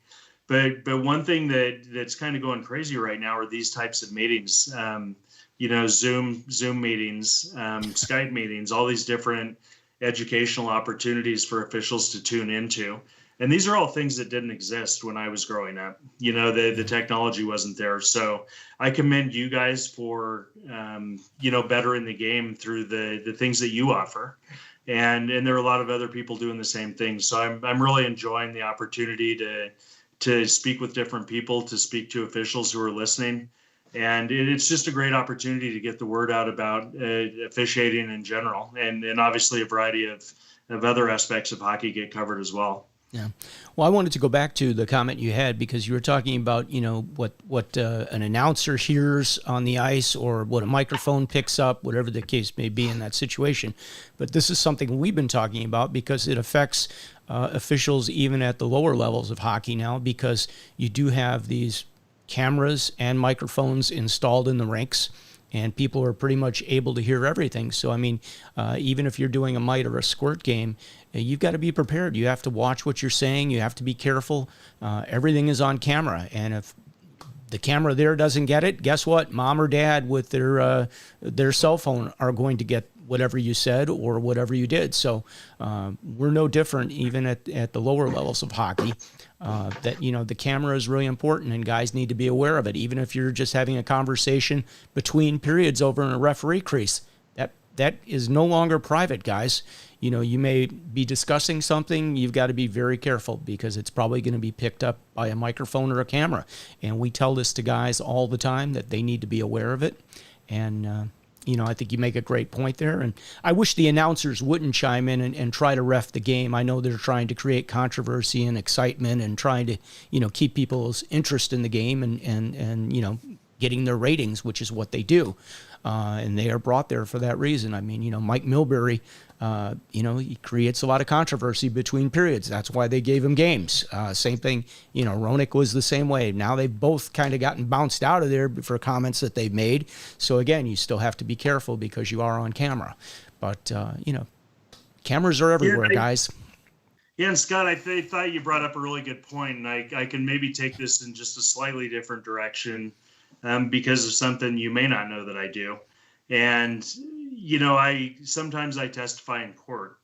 But one thing that's kind of going crazy right now are these types of meetings. Zoom meetings, Skype meetings, all these different educational opportunities for officials to tune into. And these are all things that didn't exist when I was growing up. The technology wasn't there. So I commend you guys for, bettering the game through the things that you offer. And there are a lot of other people doing the same thing. So I'm really enjoying the opportunity to speak with different people, to speak to officials who are listening. And it's just a great opportunity to get the word out about officiating in general. And obviously a variety of other aspects of hockey get covered as well. Yeah. Well, I wanted to go back to the comment you had because you were talking about, what an announcer hears on the ice or what a microphone picks up, whatever the case may be in that situation. But this is something we've been talking about because it affects officials even at the lower levels of hockey now, because you do have these cameras and microphones installed in the rinks. And people are pretty much able to hear everything. So, I mean, even if you're doing a mite or a squirt game, you've got to be prepared. You have to watch what you're saying. You have to be careful. Everything is on camera. And if the camera there doesn't get it, guess what? Mom or dad with their cell phone are going to get whatever you said or whatever you did. So we're no different even at the lower levels of hockey. The camera is really important and guys need to be aware of it. Even if you're just having a conversation between periods over in a referee crease, that is no longer private, guys. You may be discussing something. You've got to be very careful because it's probably going to be picked up by a microphone or a camera. And we tell this to guys all the time that they need to be aware of it. And, I think you make a great point there. And I wish the announcers wouldn't chime in and try to ref the game. I know they're trying to create controversy and excitement and trying to, keep people's interest in the game and getting their ratings, which is what they do. And they are brought there for that reason. I mean, Mike Milbury, he creates a lot of controversy between periods. That's why they gave him games. Same thing, Roenick was the same way. Now they've both kind of gotten bounced out of there for comments that they've made. So again, you still have to be careful because you are on camera. But, cameras are everywhere, guys. Yeah, and Scott, I thought you brought up a really good point, and I can maybe take this in just a slightly different direction because of something you may not know that I do. And sometimes I testify in court,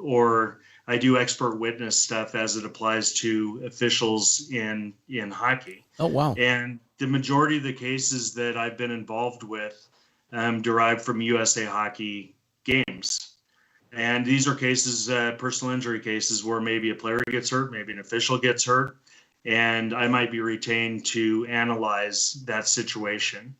or I do expert witness stuff as it applies to officials in hockey. Oh, wow. And the majority of the cases that I've been involved with derive from USA Hockey games. And these are cases, personal injury cases, where maybe a player gets hurt, maybe an official gets hurt, and I might be retained to analyze that situation.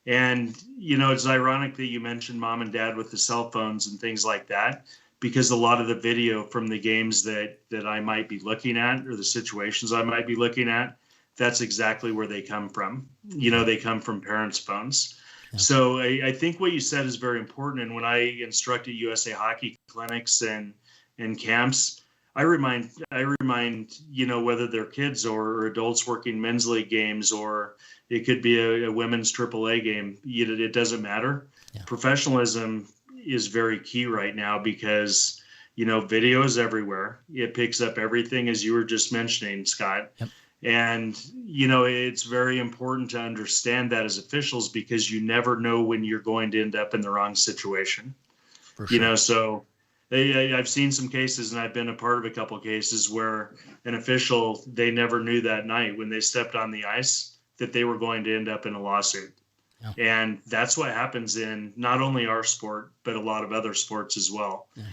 And, it's ironic that you mentioned mom and dad with the cell phones and things like that, because a lot of the video from the games that I might be looking at or the situations I might be looking at, that's exactly where they come from. They come from parents' phones. Yeah. So I think what you said is very important. And when I instruct at USA Hockey clinics and camps, I remind, whether they're kids or adults working men's league games, or it could be a women's AAA game, it doesn't matter. Yeah. Professionalism is very key right now because, Video is everywhere. It picks up everything, as you were just mentioning, Scott. Yep. And, it's very important to understand that as officials, because you never know when you're going to end up in the wrong situation. For sure. So I've seen some cases, and I've been a part of a couple of cases where an official, they never knew that night when they stepped on the ice that they were going to end up in a lawsuit. Yeah. And that's what happens in not only our sport, but a lot of other sports as well. Yeah.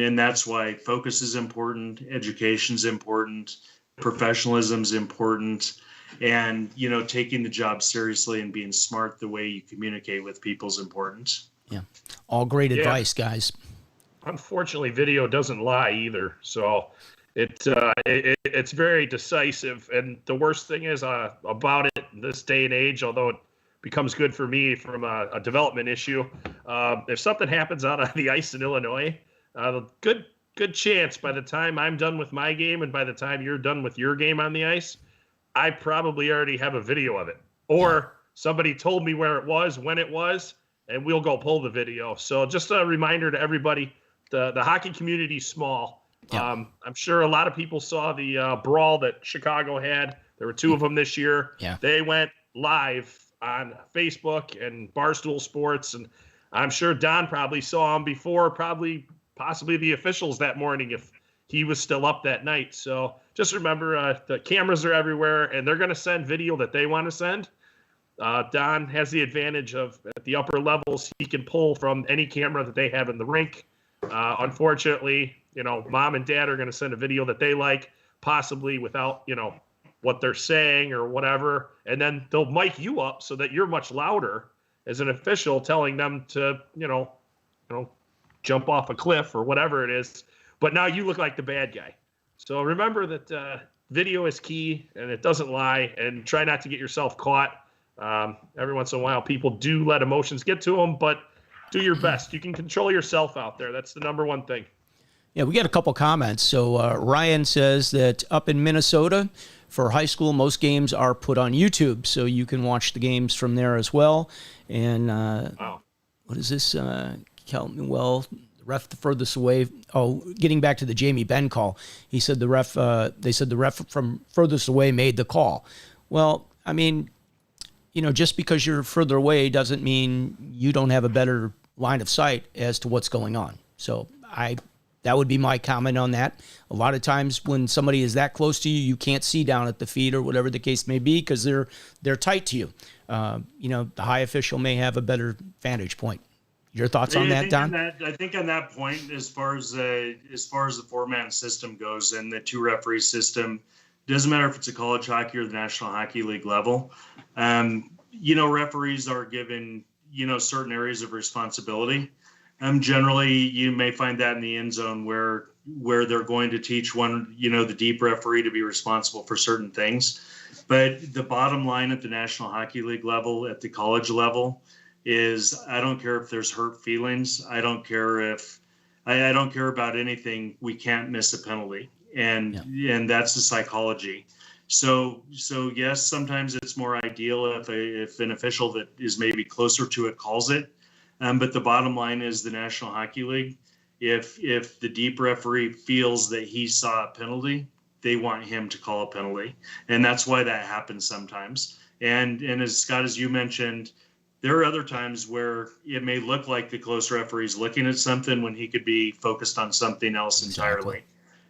And that's why focus is important, education is important, professionalism is important, and, taking the job seriously and being smart the way you communicate with people is important. Yeah. All great advice, guys. Unfortunately, video doesn't lie either. So it's very decisive. And the worst thing is about it in this day and age, although it becomes good for me from a development issue, if something happens out on the ice in Illinois, good chance by the time I'm done with my game and by the time you're done with your game on the ice, I probably already have a video of it. Or somebody told me where it was, when it was, and we'll go pull the video. So just a reminder to everybody, the hockey community is small. Yeah. I'm sure a lot of people saw the brawl that Chicago had. There were 2 of them this year. Yeah. They went live on Facebook and Barstool Sports, and I'm sure Don probably saw them before, possibly the officials that morning if he was still up that night. So just remember, the cameras are everywhere, and they're going to send video that they want to send. Don has the advantage of, at the upper levels, he can pull from any camera that they have in the rink. Unfortunately, mom and dad are going to send a video that they like, possibly without, what they're saying or whatever. And then they'll mic you up so that you're much louder as an official, telling them to, jump off a cliff or whatever it is. But now you look like the bad guy. So remember that video is key, and it doesn't lie, and try not to get yourself caught. Every once in a while, people do let emotions get to them, but do your best. You can control yourself out there. That's the number one thing. Yeah, we got a couple comments. So Ryan says that up in Minnesota, for high school, most games are put on YouTube, so you can watch the games from there as well. And what is this? The ref the furthest away. Oh, getting back to the Jamie Benn call, he said the ref. They said the ref from furthest away made the call. Well, I mean, just because you're further away doesn't mean you don't have a better line of sight as to what's going on. So that would be my comment on that. A lot of times when somebody is that close to you, you can't see down at the feet or whatever the case may be because they're tight to you. The high official may have a better vantage point. Your thoughts on that, Don? I think on that point, as far as the 4-man system goes and the 2-referee system, doesn't matter if it's a college hockey or the National Hockey League level. Referees are given certain areas of responsibility. Generally, you may find that in the end zone where they're going to teach the deep referee to be responsible for certain things. But the bottom line at the National Hockey League level, at the college level, is I don't care if there's hurt feelings. I don't care about anything. We can't miss a penalty. And that's the psychology. So yes, sometimes it's more ideal if an official that is maybe closer to it calls it. But the bottom line is the National Hockey League, if the deep referee feels that he saw a penalty, they want him to call a penalty. And that's why that happens sometimes. And as Scott, as you mentioned, there are other times where it may look like the close referee's looking at something when he could be focused on something else entirely.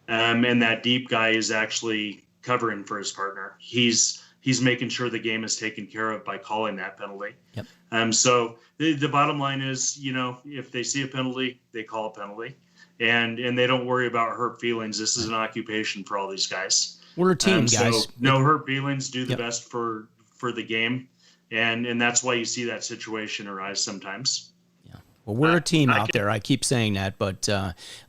Exactly. And that deep guy is actually covering for his partner. He's making sure the game is taken care of by calling that penalty. Yep. So the bottom line is, if they see a penalty, they call a penalty, and they don't worry about hurt feelings. This is an occupation for all these guys. We're a team, guys. So no hurt feelings. Do the best for the game, and that's why you see that situation arise sometimes. Well, we're a team out there. I keep saying that, but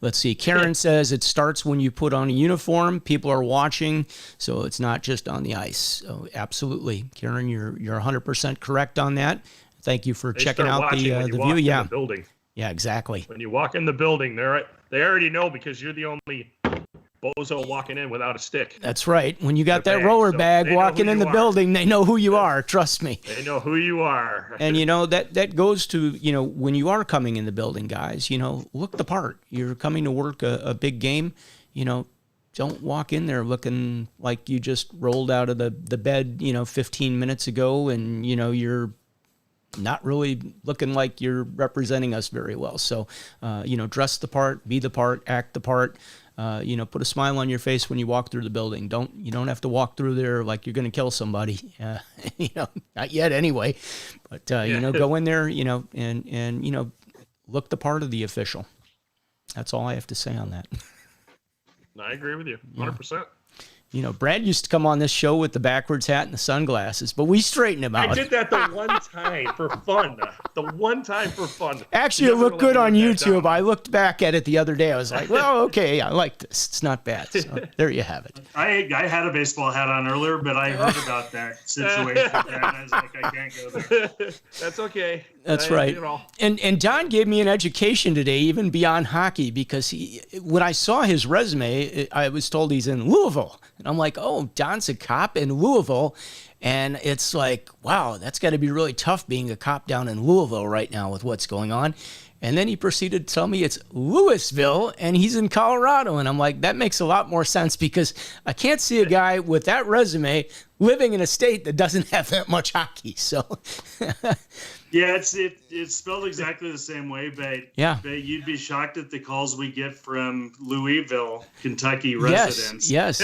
let's see. Karen says it starts when you put on a uniform. People are watching, so it's not just on the ice. So absolutely, Karen, you're 100% correct on that. Thank you for checking out the view. Yeah, the building. Yeah, exactly. When you walk in the building, they already know because you're the only bozo walking in without a stick. That's right. When you got Their that bag, roller so bag they know walking who in the you are. building, they know who you are. Trust me. They know who you are. And, that goes to, when you are coming in the building, guys, look the part. You're coming to work a big game, don't walk in there looking like you just rolled out of the bed, 15 minutes ago and, you're not really looking like you're representing us very well. So, dress the part, be the part, act the part. Put a smile on your face when you walk through the building. You don't have to walk through there like you're going to kill somebody. Not yet anyway. But go in there, and look the part of the official. That's all I have to say on that. I agree with you, 100%. Brad used to come on this show with the backwards hat and the sunglasses, but we straightened him out. I did that the one time for fun. Actually, it looked good on YouTube. I looked back at it the other day. I was like, well, okay, I like this. It's not bad. So there you have it. I had a baseball hat on earlier, but I heard about that situation. And I was like, I can't go there. That's okay. That's right. And Don gave me an education today, even beyond hockey, because when I saw his resume, I was told he's in Louisville. And I'm like, oh, Don's a cop in Louisville. And it's like, wow, that's got to be really tough being a cop down in Louisville right now with what's going on. And then he proceeded to tell me it's Louisville and he's in Colorado. And I'm like, that makes a lot more sense because I can't see a guy with that resume living in a state that doesn't have that much hockey. So, yeah, it's spelled exactly the same way, but you'd be shocked at the calls we get from Louisville, Kentucky residents. Yes.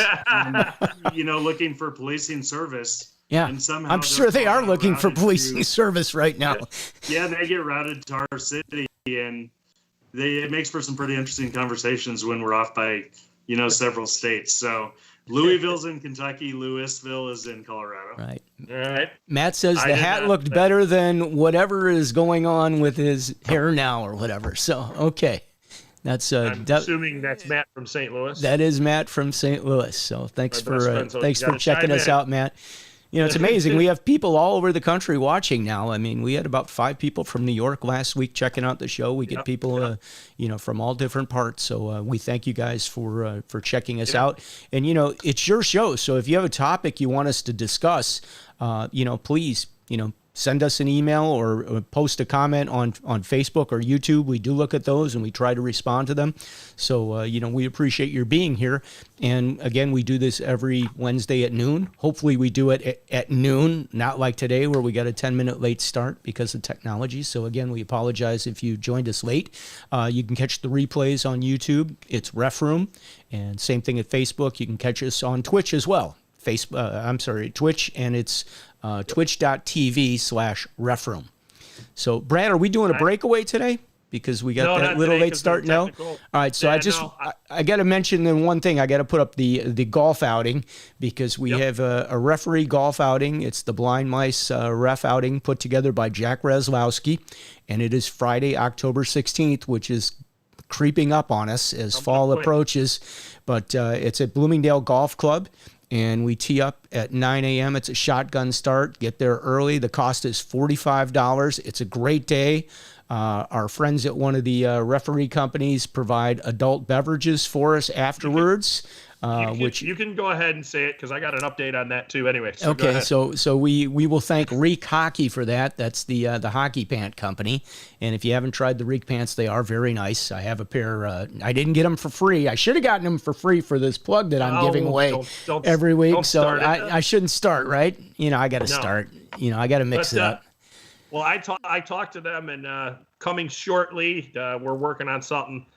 Looking for policing service. Yeah, and somehow I'm sure they are looking for policing service right now. Yeah, they get routed to our city, and it makes for some pretty interesting conversations when we're off by, several states. So Louisville's in Kentucky, Louisville is in Colorado. Right. All right. Matt says the hat looked better than whatever is going on with his hair now or whatever. So, okay. That's I'm assuming that's Matt from St. Louis. That is Matt from St. Louis. So thanks for checking chime us out, Matt. It's amazing. We have people all over the country watching now. I mean, we had about 5 people from New York last week checking out the show. We get people, from all different parts. So we thank you guys for checking us out. And, it's your show. So if you have a topic you want us to discuss, please, send us an email or post a comment on Facebook or YouTube. We do look at those and we try to respond to them. So, we appreciate your being here. And again, we do this every Wednesday at noon. Hopefully we do it at noon, not like today where we got a 10-minute late start because of technology. So again, we apologize if you joined us late. You can catch the replays on YouTube. It's Ref Room. And same thing at Facebook. You can catch us on Twitch as well. Twitch, and it's twitch.tv/refroom. So, Brad, are we doing a breakaway today? Because we got that little late start now. All right, so I got to mention then one thing. I got to put up the golf outing because we have a referee golf outing. It's the Blind Mice ref outing put together by Jack Reslowski, and it is Friday, October 16th, which is creeping up on us as fall approaches. But it's at Bloomingdale Golf Club. And we tee up at 9 a.m. It's a shotgun start. Get there early. The cost is $45. It's a great day. Our friends at one of the referee companies provide adult beverages for us afterwards. You can go ahead and say it because I got an update on that too. Anyway, okay, so we will thank Reek Hockey for that. That's the hockey pant company. And if you haven't tried the Reek pants, they are very nice. I have a pair. I didn't get them for free. I should have gotten them for free for this plug that I'm giving away every week. So I shouldn't start, right? I got to start. I got to mix it up. Well, I talked to them, and coming shortly, we're working on something.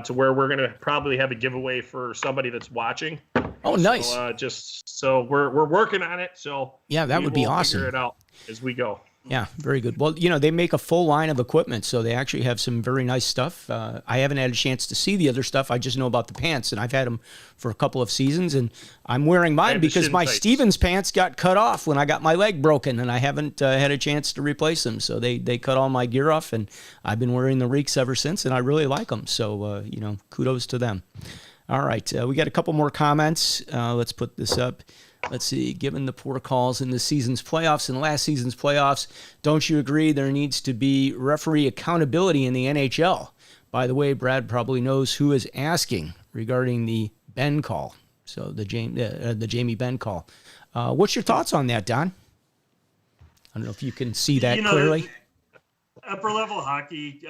To where we're going to probably have a giveaway for somebody that's watching. Oh, nice. So we're working on it. So yeah, that would be awesome. Figure it out as we go. Yeah, very good. Well, they make a full line of equipment, so they actually have some very nice stuff. I haven't had a chance to see the other stuff. I just know about the pants, and I've had them for a couple of seasons, and I'm wearing mine because my Stevens pants got cut off when I got my leg broken, and I haven't had a chance to replace them. So they cut all my gear off, and I've been wearing the Reeks ever since, and I really like them. So, kudos to them. All right, we got a couple more comments. Let's put this up. Let's see, given the poor calls in this season's playoffs and last season's playoffs, don't you agree there needs to be referee accountability in the NHL? By the way, Brad probably knows who is asking regarding the Benn call. So the Jamie Benn call. What's your thoughts on that, Don? I don't know if you can see that clearly. Upper level hockey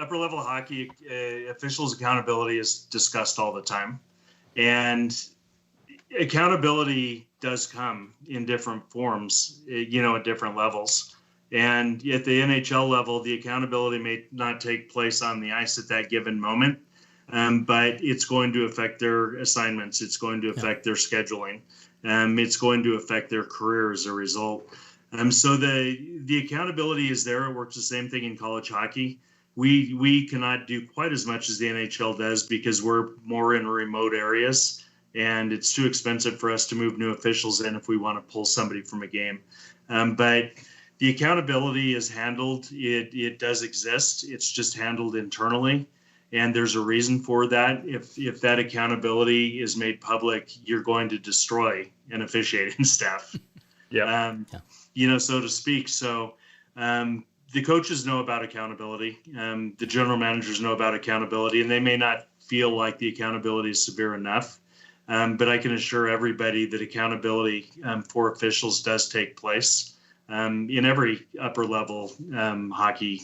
officials accountability is discussed all the time, and accountability does come in different forms, at different levels. And at the NHL level, the accountability may not take place on the ice at that given moment, but it's going to affect their assignments. It's going to affect their scheduling. It's going to affect their career as a result. So the accountability is there. It works the same thing in college hockey. We cannot do quite as much as the NHL does because we're more in remote areas, and it's too expensive for us to move new officials in if we want to pull somebody from a game. But the accountability is handled. It does exist. It's just handled internally, and there's a reason for that. If that accountability is made public, you're going to destroy an officiating staff. So to speak. So the coaches know about accountability. The general managers know about accountability, and they may not feel like the accountability is severe enough. But I can assure everybody that accountability for officials does take place in every upper level hockey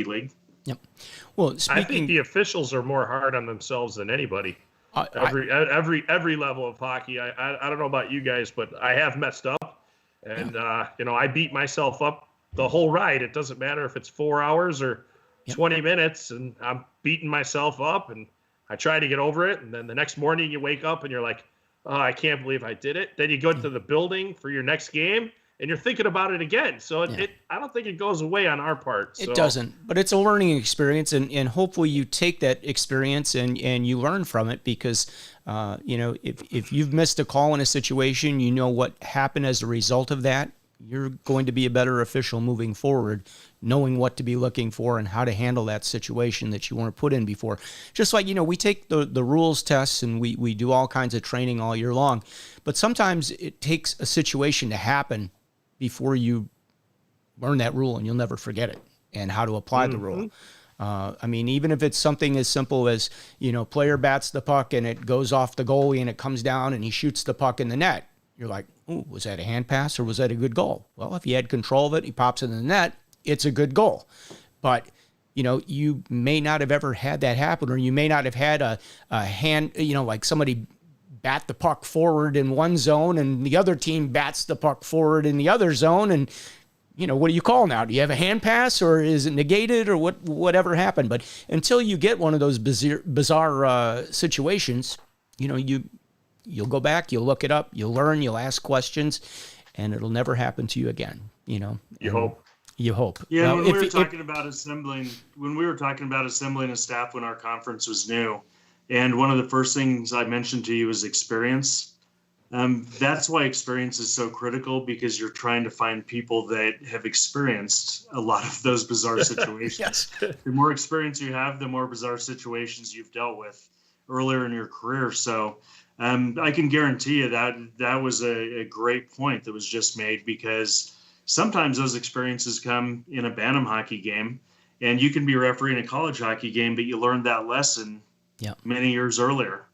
league. Yep. Well, I think the officials are more hard on themselves than anybody. Every level of hockey. I don't know about you guys, but I have messed up, and I beat myself up the whole ride. It doesn't matter if it's 4 hours or 20 minutes, and I'm beating myself up, and I try to get over it. And then the next morning you wake up and you're like, oh, I can't believe I did it. Then you go to the building for your next game, and you're thinking about it again. So I don't think it goes away on our part. So. It doesn't, but it's a learning experience, and hopefully you take that experience and you learn from it, because if you've missed a call in a situation, you know what happened as a result of that. You're going to be a better official moving forward, knowing what to be looking for and how to handle that situation that you weren't put in before. Just like, we take the rules tests and we do all kinds of training all year long, but sometimes it takes a situation to happen before you learn that rule, and you'll never forget it and how to apply the rule. Even if it's something as simple as, player bats the puck and it goes off the goalie and it comes down and he shoots the puck in the net. You're like, ooh, was that a hand pass or was that a good goal? Well, if he had control of it, he pops it in the net, it's a good goal. But, you may not have ever had that happen, or you may not have had a hand, like somebody bat the puck forward in one zone and the other team bats the puck forward in the other zone. And, what do you call now? Do you have a hand pass, or is it negated, or whatever happened? But until you get one of those bizarre situations, you'll go back, you'll look it up, you'll learn, you'll ask questions, and it'll never happen to you again. You hope. You hope. Yeah, when we were talking about assembling a staff when our conference was new, and one of the first things I mentioned to you was experience. That's why experience is so critical, because you're trying to find people that have experienced a lot of those bizarre situations. Yes. The more experience you have, the more bizarre situations you've dealt with earlier in your career. So I can guarantee you that was a great point that was just made, because sometimes those experiences come in a Bantam hockey game, and you can be refereeing a college hockey game, but you learned that lesson many years earlier.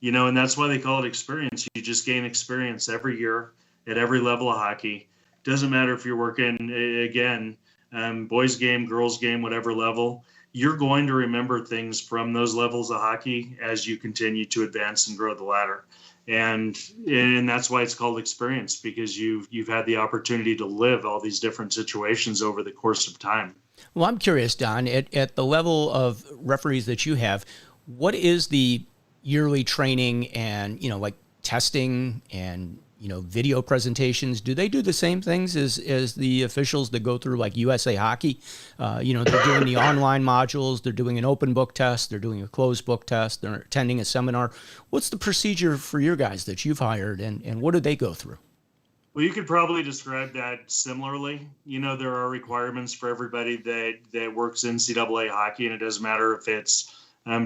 And that's why they call it experience. You just gain experience every year at every level of hockey. Doesn't matter if you're working, again, boys game, girls game, whatever level. You're going to remember things from those levels of hockey as you continue to advance and grow the ladder. And that's why it's called experience, because you've had the opportunity to live all these different situations over the course of time. Well, I'm curious, Don, at the level of referees that you have, what is the yearly training and, like testing and, video presentations? Do they do the same things as the officials that go through like USA Hockey? They're doing the online modules, they're doing an open book test, they're doing a closed book test, they're attending a seminar. What's the procedure for your guys that you've hired, and what do they go through? Well, you could probably describe that similarly. There are requirements for everybody that works NCAA hockey, and it doesn't matter if it's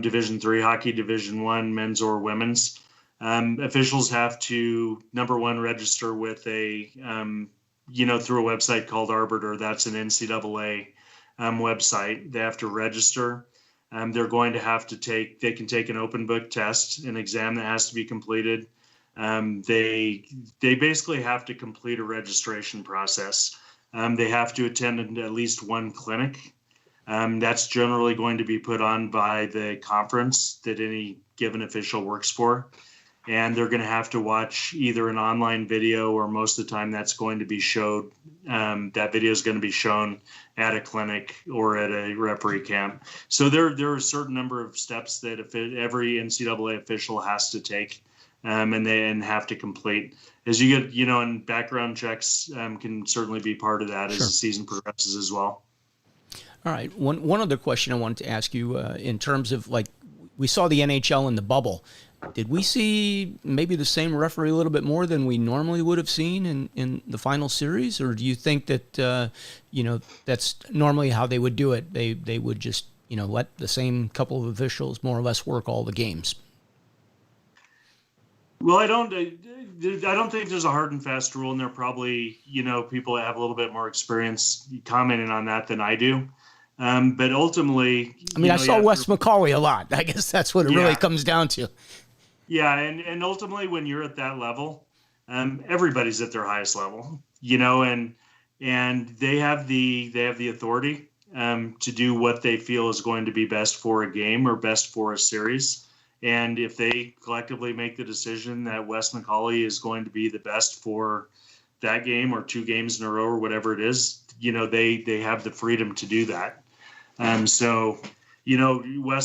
Division III hockey, Division I, men's or women's. Officials have to, number one, register with through a website called Arbiter. That's an NCAA website. They have to register. They're going to have to they can take an open book test, an exam that has to be completed. They basically have to complete a registration process. They have to attend at least one clinic. That's generally going to be put on by the conference that any given official works for. And they're going to have to watch either an online video, or most of the time that's going to be showed. That video is going to be shown at a clinic or at a referee camp. So there are a certain number of steps that every NCAA official has to take, and have to complete. As you get, and background checks can certainly be part of that as the season progresses as well. All right. One other question I wanted to ask you in terms of, like, we saw the NHL in the bubble. Did we see maybe the same referee a little bit more than we normally would have seen in the final series? Or do you think that, that's normally how they would do it? They would just, let the same couple of officials more or less work all the games? Well, I don't think there's a hard and fast rule, and there are probably, people that have a little bit more experience commenting on that than I do. But ultimately, I saw Wes McCauley a lot. I guess that's what it really comes down to. Yeah, and ultimately, when you're at that level, everybody's at their highest level, and they have the authority to do what they feel is going to be best for a game or best for a series. And if they collectively make the decision that Wes McCauley is going to be the best for that game or two games in a row or whatever it is, they have the freedom to do that. Wes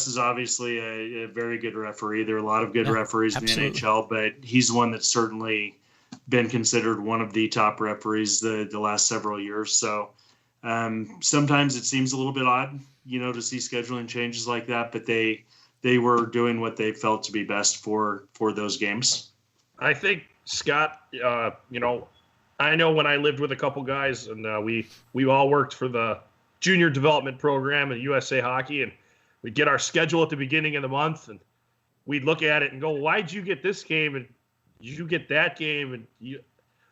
is obviously a very good referee. There are a lot of good referees in the NHL, but he's one that's certainly been considered one of the top referees the last several years. So sometimes it seems a little bit odd, to see scheduling changes like that, but they were doing what they felt to be best for those games. I think, Scott, I know when I lived with a couple guys, and we all worked for the junior development program at USA Hockey, and we'd get our schedule at the beginning of the month, and we'd look at it and go, why'd you get this game and you get that game? And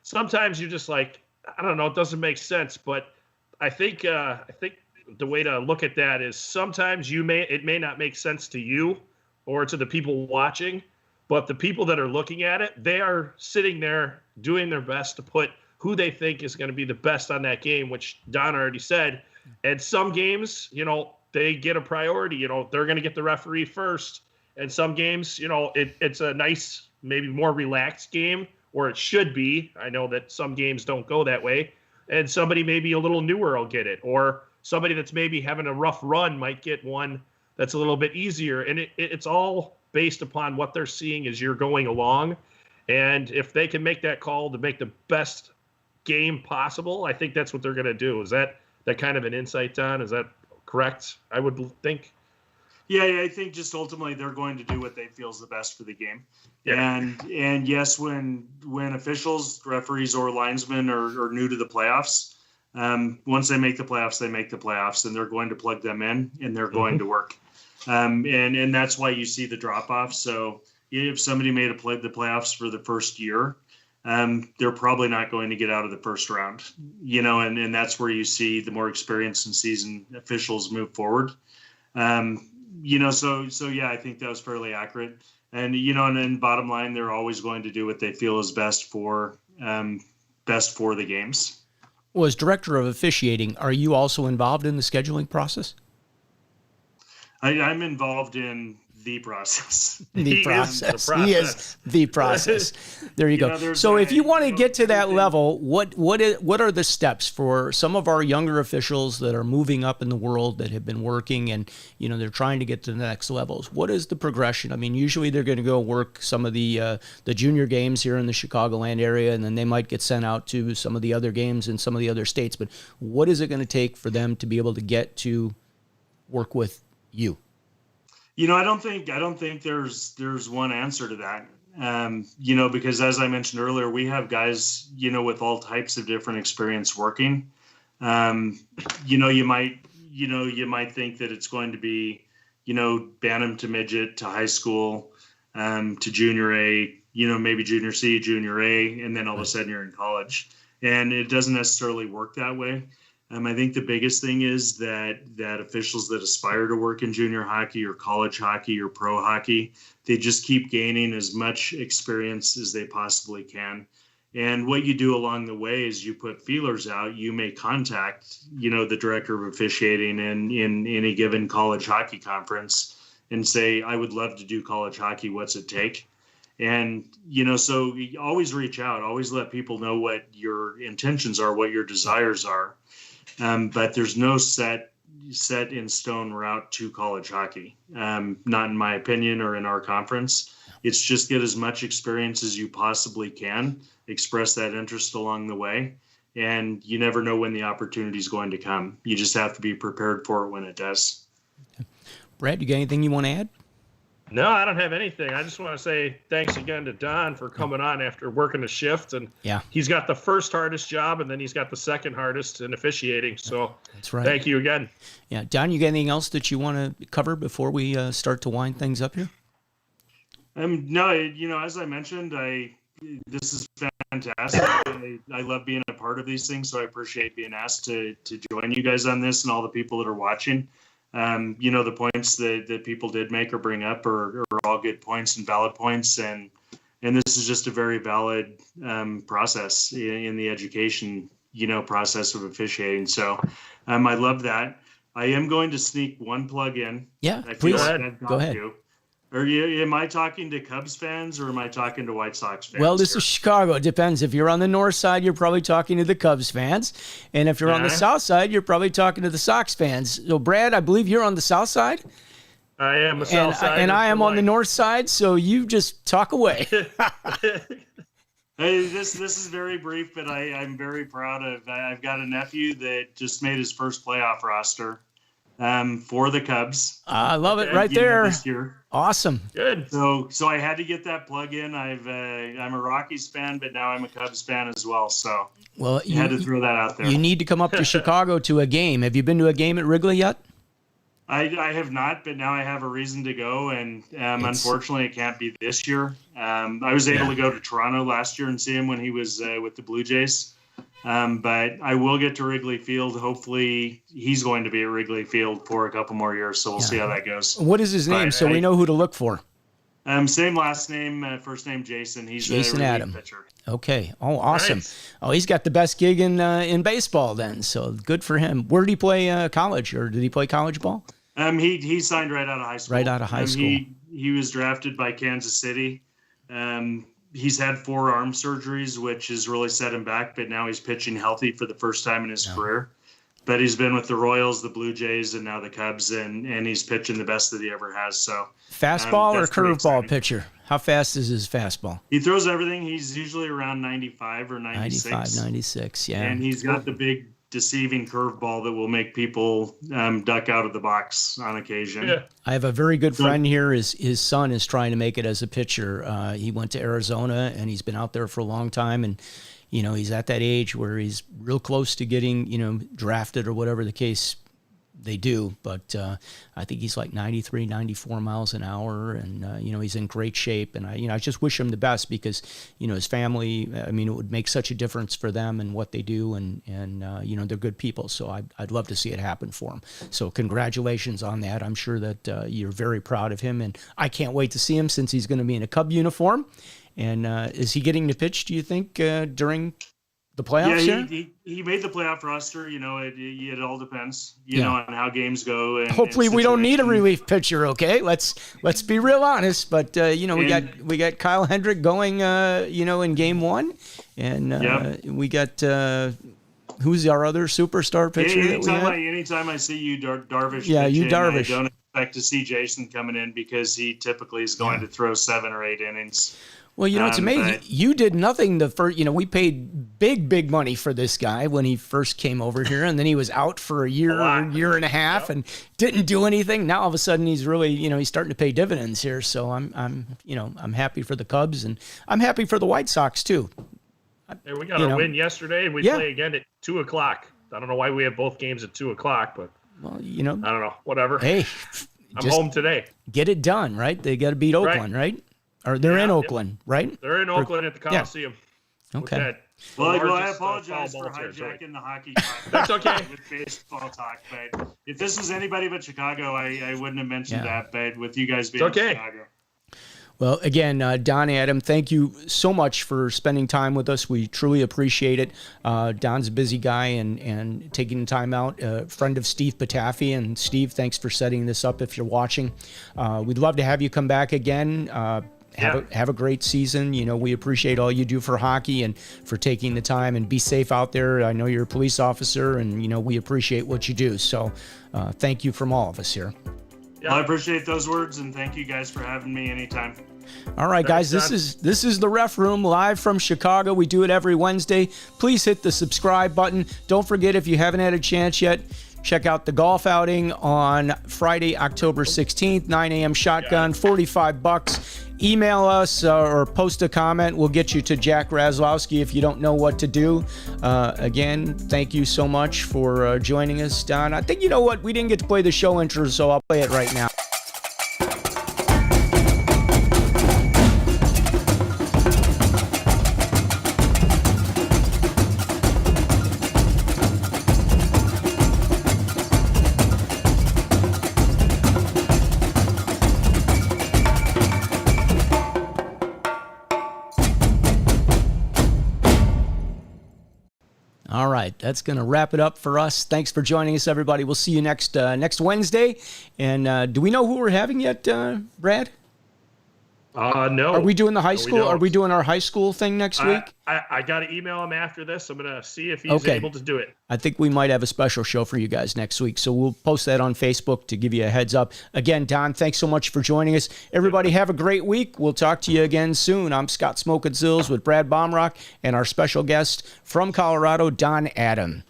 sometimes you're just like, I don't know, it doesn't make sense. But I think the way to look at that is sometimes it may not make sense to you or to the people watching, but the people that are looking at it, they are sitting there doing their best to put who they think is going to be the best on that game, which Don already said. And some games, they get a priority. They're going to get the referee first. And some games, it's a nice, maybe more relaxed game, or it should be. I know that some games don't go that way. And somebody maybe a little newer will get it. Or somebody that's maybe having a rough run might get one that's a little bit easier. And it's all based upon what they're seeing as you're going along. And if they can make that call to make the best game possible, I think that's what they're going to do. Is that kind of an insight, Don? Is that correct? I would think. Yeah, I think just ultimately they're going to do what they feel is the best for the game. Yeah. And yes, when officials, referees, or linesmen are new to the playoffs, once they make the playoffs, they make the playoffs, and they're going to plug them in, and they're going to work. And that's why you see the drop off. So if somebody made the playoffs for the first year, they're probably not going to get out of the first round, and that's where you see the more experienced and seasoned officials move forward. So yeah, I think that was fairly accurate. And, and then bottom line, they're always going to do what they feel is best for the games. Well, as director of officiating, are you also involved in the scheduling process? I'm involved in the process. The process. He is the process. There you go. So if you want to get to that level, what are the steps for some of our younger officials that are moving up in the world, that have been working and, they're trying to get to the next levels? What is the progression? I mean, usually they're going to go work some of the junior games here in the Chicagoland area, and then they might get sent out to some of the other games in some of the other states. But what is it going to take for them to be able to get to work with you? I don't think there's one answer to that. Because as I mentioned earlier, we have guys, with all types of different experience working. You might think that it's going to be, Bantam to midget to high school, to junior A, maybe junior C, junior A, and then all of a sudden you're in college. And it doesn't necessarily work that way. I think the biggest thing is that officials that aspire to work in junior hockey or college hockey or pro hockey, they just keep gaining as much experience as they possibly can. And what you do along the way is you put feelers out. You may contact, the director of officiating in any given college hockey conference and say, I would love to do college hockey. What's it take? And, so you always reach out, always let people know what your intentions are, what your desires are. But there's no set in stone route to college hockey, not in my opinion or in our conference. It's just get as much experience as you possibly can, express that interest along the way, and you never know when the opportunity is going to come. You just have to be prepared for it when it does. Brad, you got anything you want to add? No, I don't have anything. I just want to say thanks again to Don for coming on after working a shift. And he's got the first hardest job, and then he's got the second hardest in officiating. So that's right. Thank you again. Yeah, Don, you got anything else that you want to cover before we start to wind things up here? No, as I mentioned, this is fantastic. I love being a part of these things, so I appreciate being asked to join you guys on this and all the people that are watching. The points that people did make or bring up are all good points and valid points. And this is just a very valid process in the education, process of officiating. So I love that. I am going to sneak one plug in. Yeah, please. Go ahead. Am I talking to Cubs fans or am I talking to White Sox fans? Well, this is Chicago. It depends. If you're on the north side, you're probably talking to the Cubs fans. And if you're on the south side, you're probably talking to the Sox fans. So, Brad, I believe you're on the south side? I am the south side. And I am on the north side, so you just talk away. Hey, this is very brief, but I'm very proud of. I've got a nephew that just made his first playoff roster for the Cubs. I love it right there. This year. Awesome. Good. So I had to get that plug in. I'm a Rockies fan, but now I'm a Cubs fan as well. So you had to throw that out there. You need to come up to Chicago to a game. Have you been to a game at Wrigley yet? I have not, but now I have a reason to go, and unfortunately, it can't be this year. I was able to go to Toronto last year and see him when he was with the Blue Jays. But I will get to Wrigley Field. Hopefully, he's going to be at Wrigley Field for a couple more years, so we'll see how that goes. What is his name, so we know who to look for? Same last name, first name Jason. He's Jason a Adam. pitcher. Okay. Oh, awesome. Nice. Oh, he's got the best gig in baseball then, so good for him. Where did he play college, or did he play college ball? He signed right out of high school. Right out of high school. He was drafted by Kansas City. He's had 4 arm surgeries, which has really set him back, but now he's pitching healthy for the first time in his career. But he's been with the Royals, the Blue Jays, and now the Cubs, and he's pitching the best that he ever has. So fastball or curveball pitcher? How fast is his fastball? He throws everything. He's usually around 95 or 96. 95, 96, yeah. And he's got the big deceiving curveball that will make people duck out of the box on occasion. Yeah. I have a very good friend here. His son is trying to make it as a pitcher. He went to Arizona, and he's been out there for a long time. And, he's at that age where he's real close to getting, drafted or whatever the case they do. But I think he's like 93, 94 miles an hour. And, he's in great shape. And, I just wish him the best because, his family, it would make such a difference for them and what they do. And they're good people. So I'd love to see it happen for him. So congratulations on that. I'm sure that you're very proud of him. And I can't wait to see him since he's going to be in a Cub uniform. And is he getting to pitch, do you think, during the playoffs? Yeah, he made the playoff roster. It all depends, on how games go. And, hopefully, we don't need a relief pitcher. Okay, let's be real honest. But we got Kyle Hendrick going, in game 1, and we got who's our other superstar pitcher? Anytime I see you, Darvish. Darvish. I don't expect to see Jason coming in because he typically is going to throw 7 or 8 innings. Well, it's amazing. You did nothing the first, we paid big money for this guy when he first came over here, and then he was out for a year and a half and didn't do anything. Now all of a sudden he's really, he's starting to pay dividends here. So I'm happy for the Cubs, and I'm happy for the White Sox too. Hey, we got a win yesterday, and we play again at 2:00. I don't know why we have both games at 2:00, but I don't know, whatever. Hey, I'm home today. Get it done, right? They got to beat Oakland, right? Or they're in Oakland, right? They're in Oakland at the Coliseum. Okay. Well, I largest, apologize foul for ball territory. hijacking the hockey talk. That's okay. With baseball talk, but if this was anybody but Chicago, I wouldn't have mentioned that. But with you guys being okay. Chicago. Well, again, Don, Adam, thank you so much for spending time with us. We truly appreciate it. Don's a busy guy and taking the time out. Friend of Steve Pataffi. And Steve, thanks for setting this up if you're watching. We'd love to have you come back again. Have a great season. You know, we appreciate all you do for hockey and for taking the time, and be safe out there. I know you're a police officer, and, you know, we appreciate what you do. So thank you from all of us here. Well, I appreciate those words, and thank you guys for having me anytime. All right, guys, this is the Ref Room live from Chicago. We do it every Wednesday. Please hit the subscribe button. Don't forget, if you haven't had a chance yet, check out the golf outing on Friday, October 16th, 9 a.m. shotgun, $45. Email us or post a comment. We'll get you to Jack Raslowski if you don't know what to do. Again, thank you so much for joining us, Don. I think, you know what, we didn't get to play the show intro, so I'll play it right now. All right, that's going to wrap it up for us. Thanks for joining us, everybody. We'll see you next Wednesday. And do we know who we're having yet, Brad? No. Are we doing the high school? No, Are we doing our high school thing next week? I got to email him after this. I'm going to see if he's able to do it. I think we might have a special show for you guys next week. So we'll post that on Facebook to give you a heads up. Again, Don, thanks so much for joining us. Everybody have a great week. We'll talk to you again soon. I'm Scott Smokin' Sills with Brad Baumrock and our special guest from Colorado, Don Adam.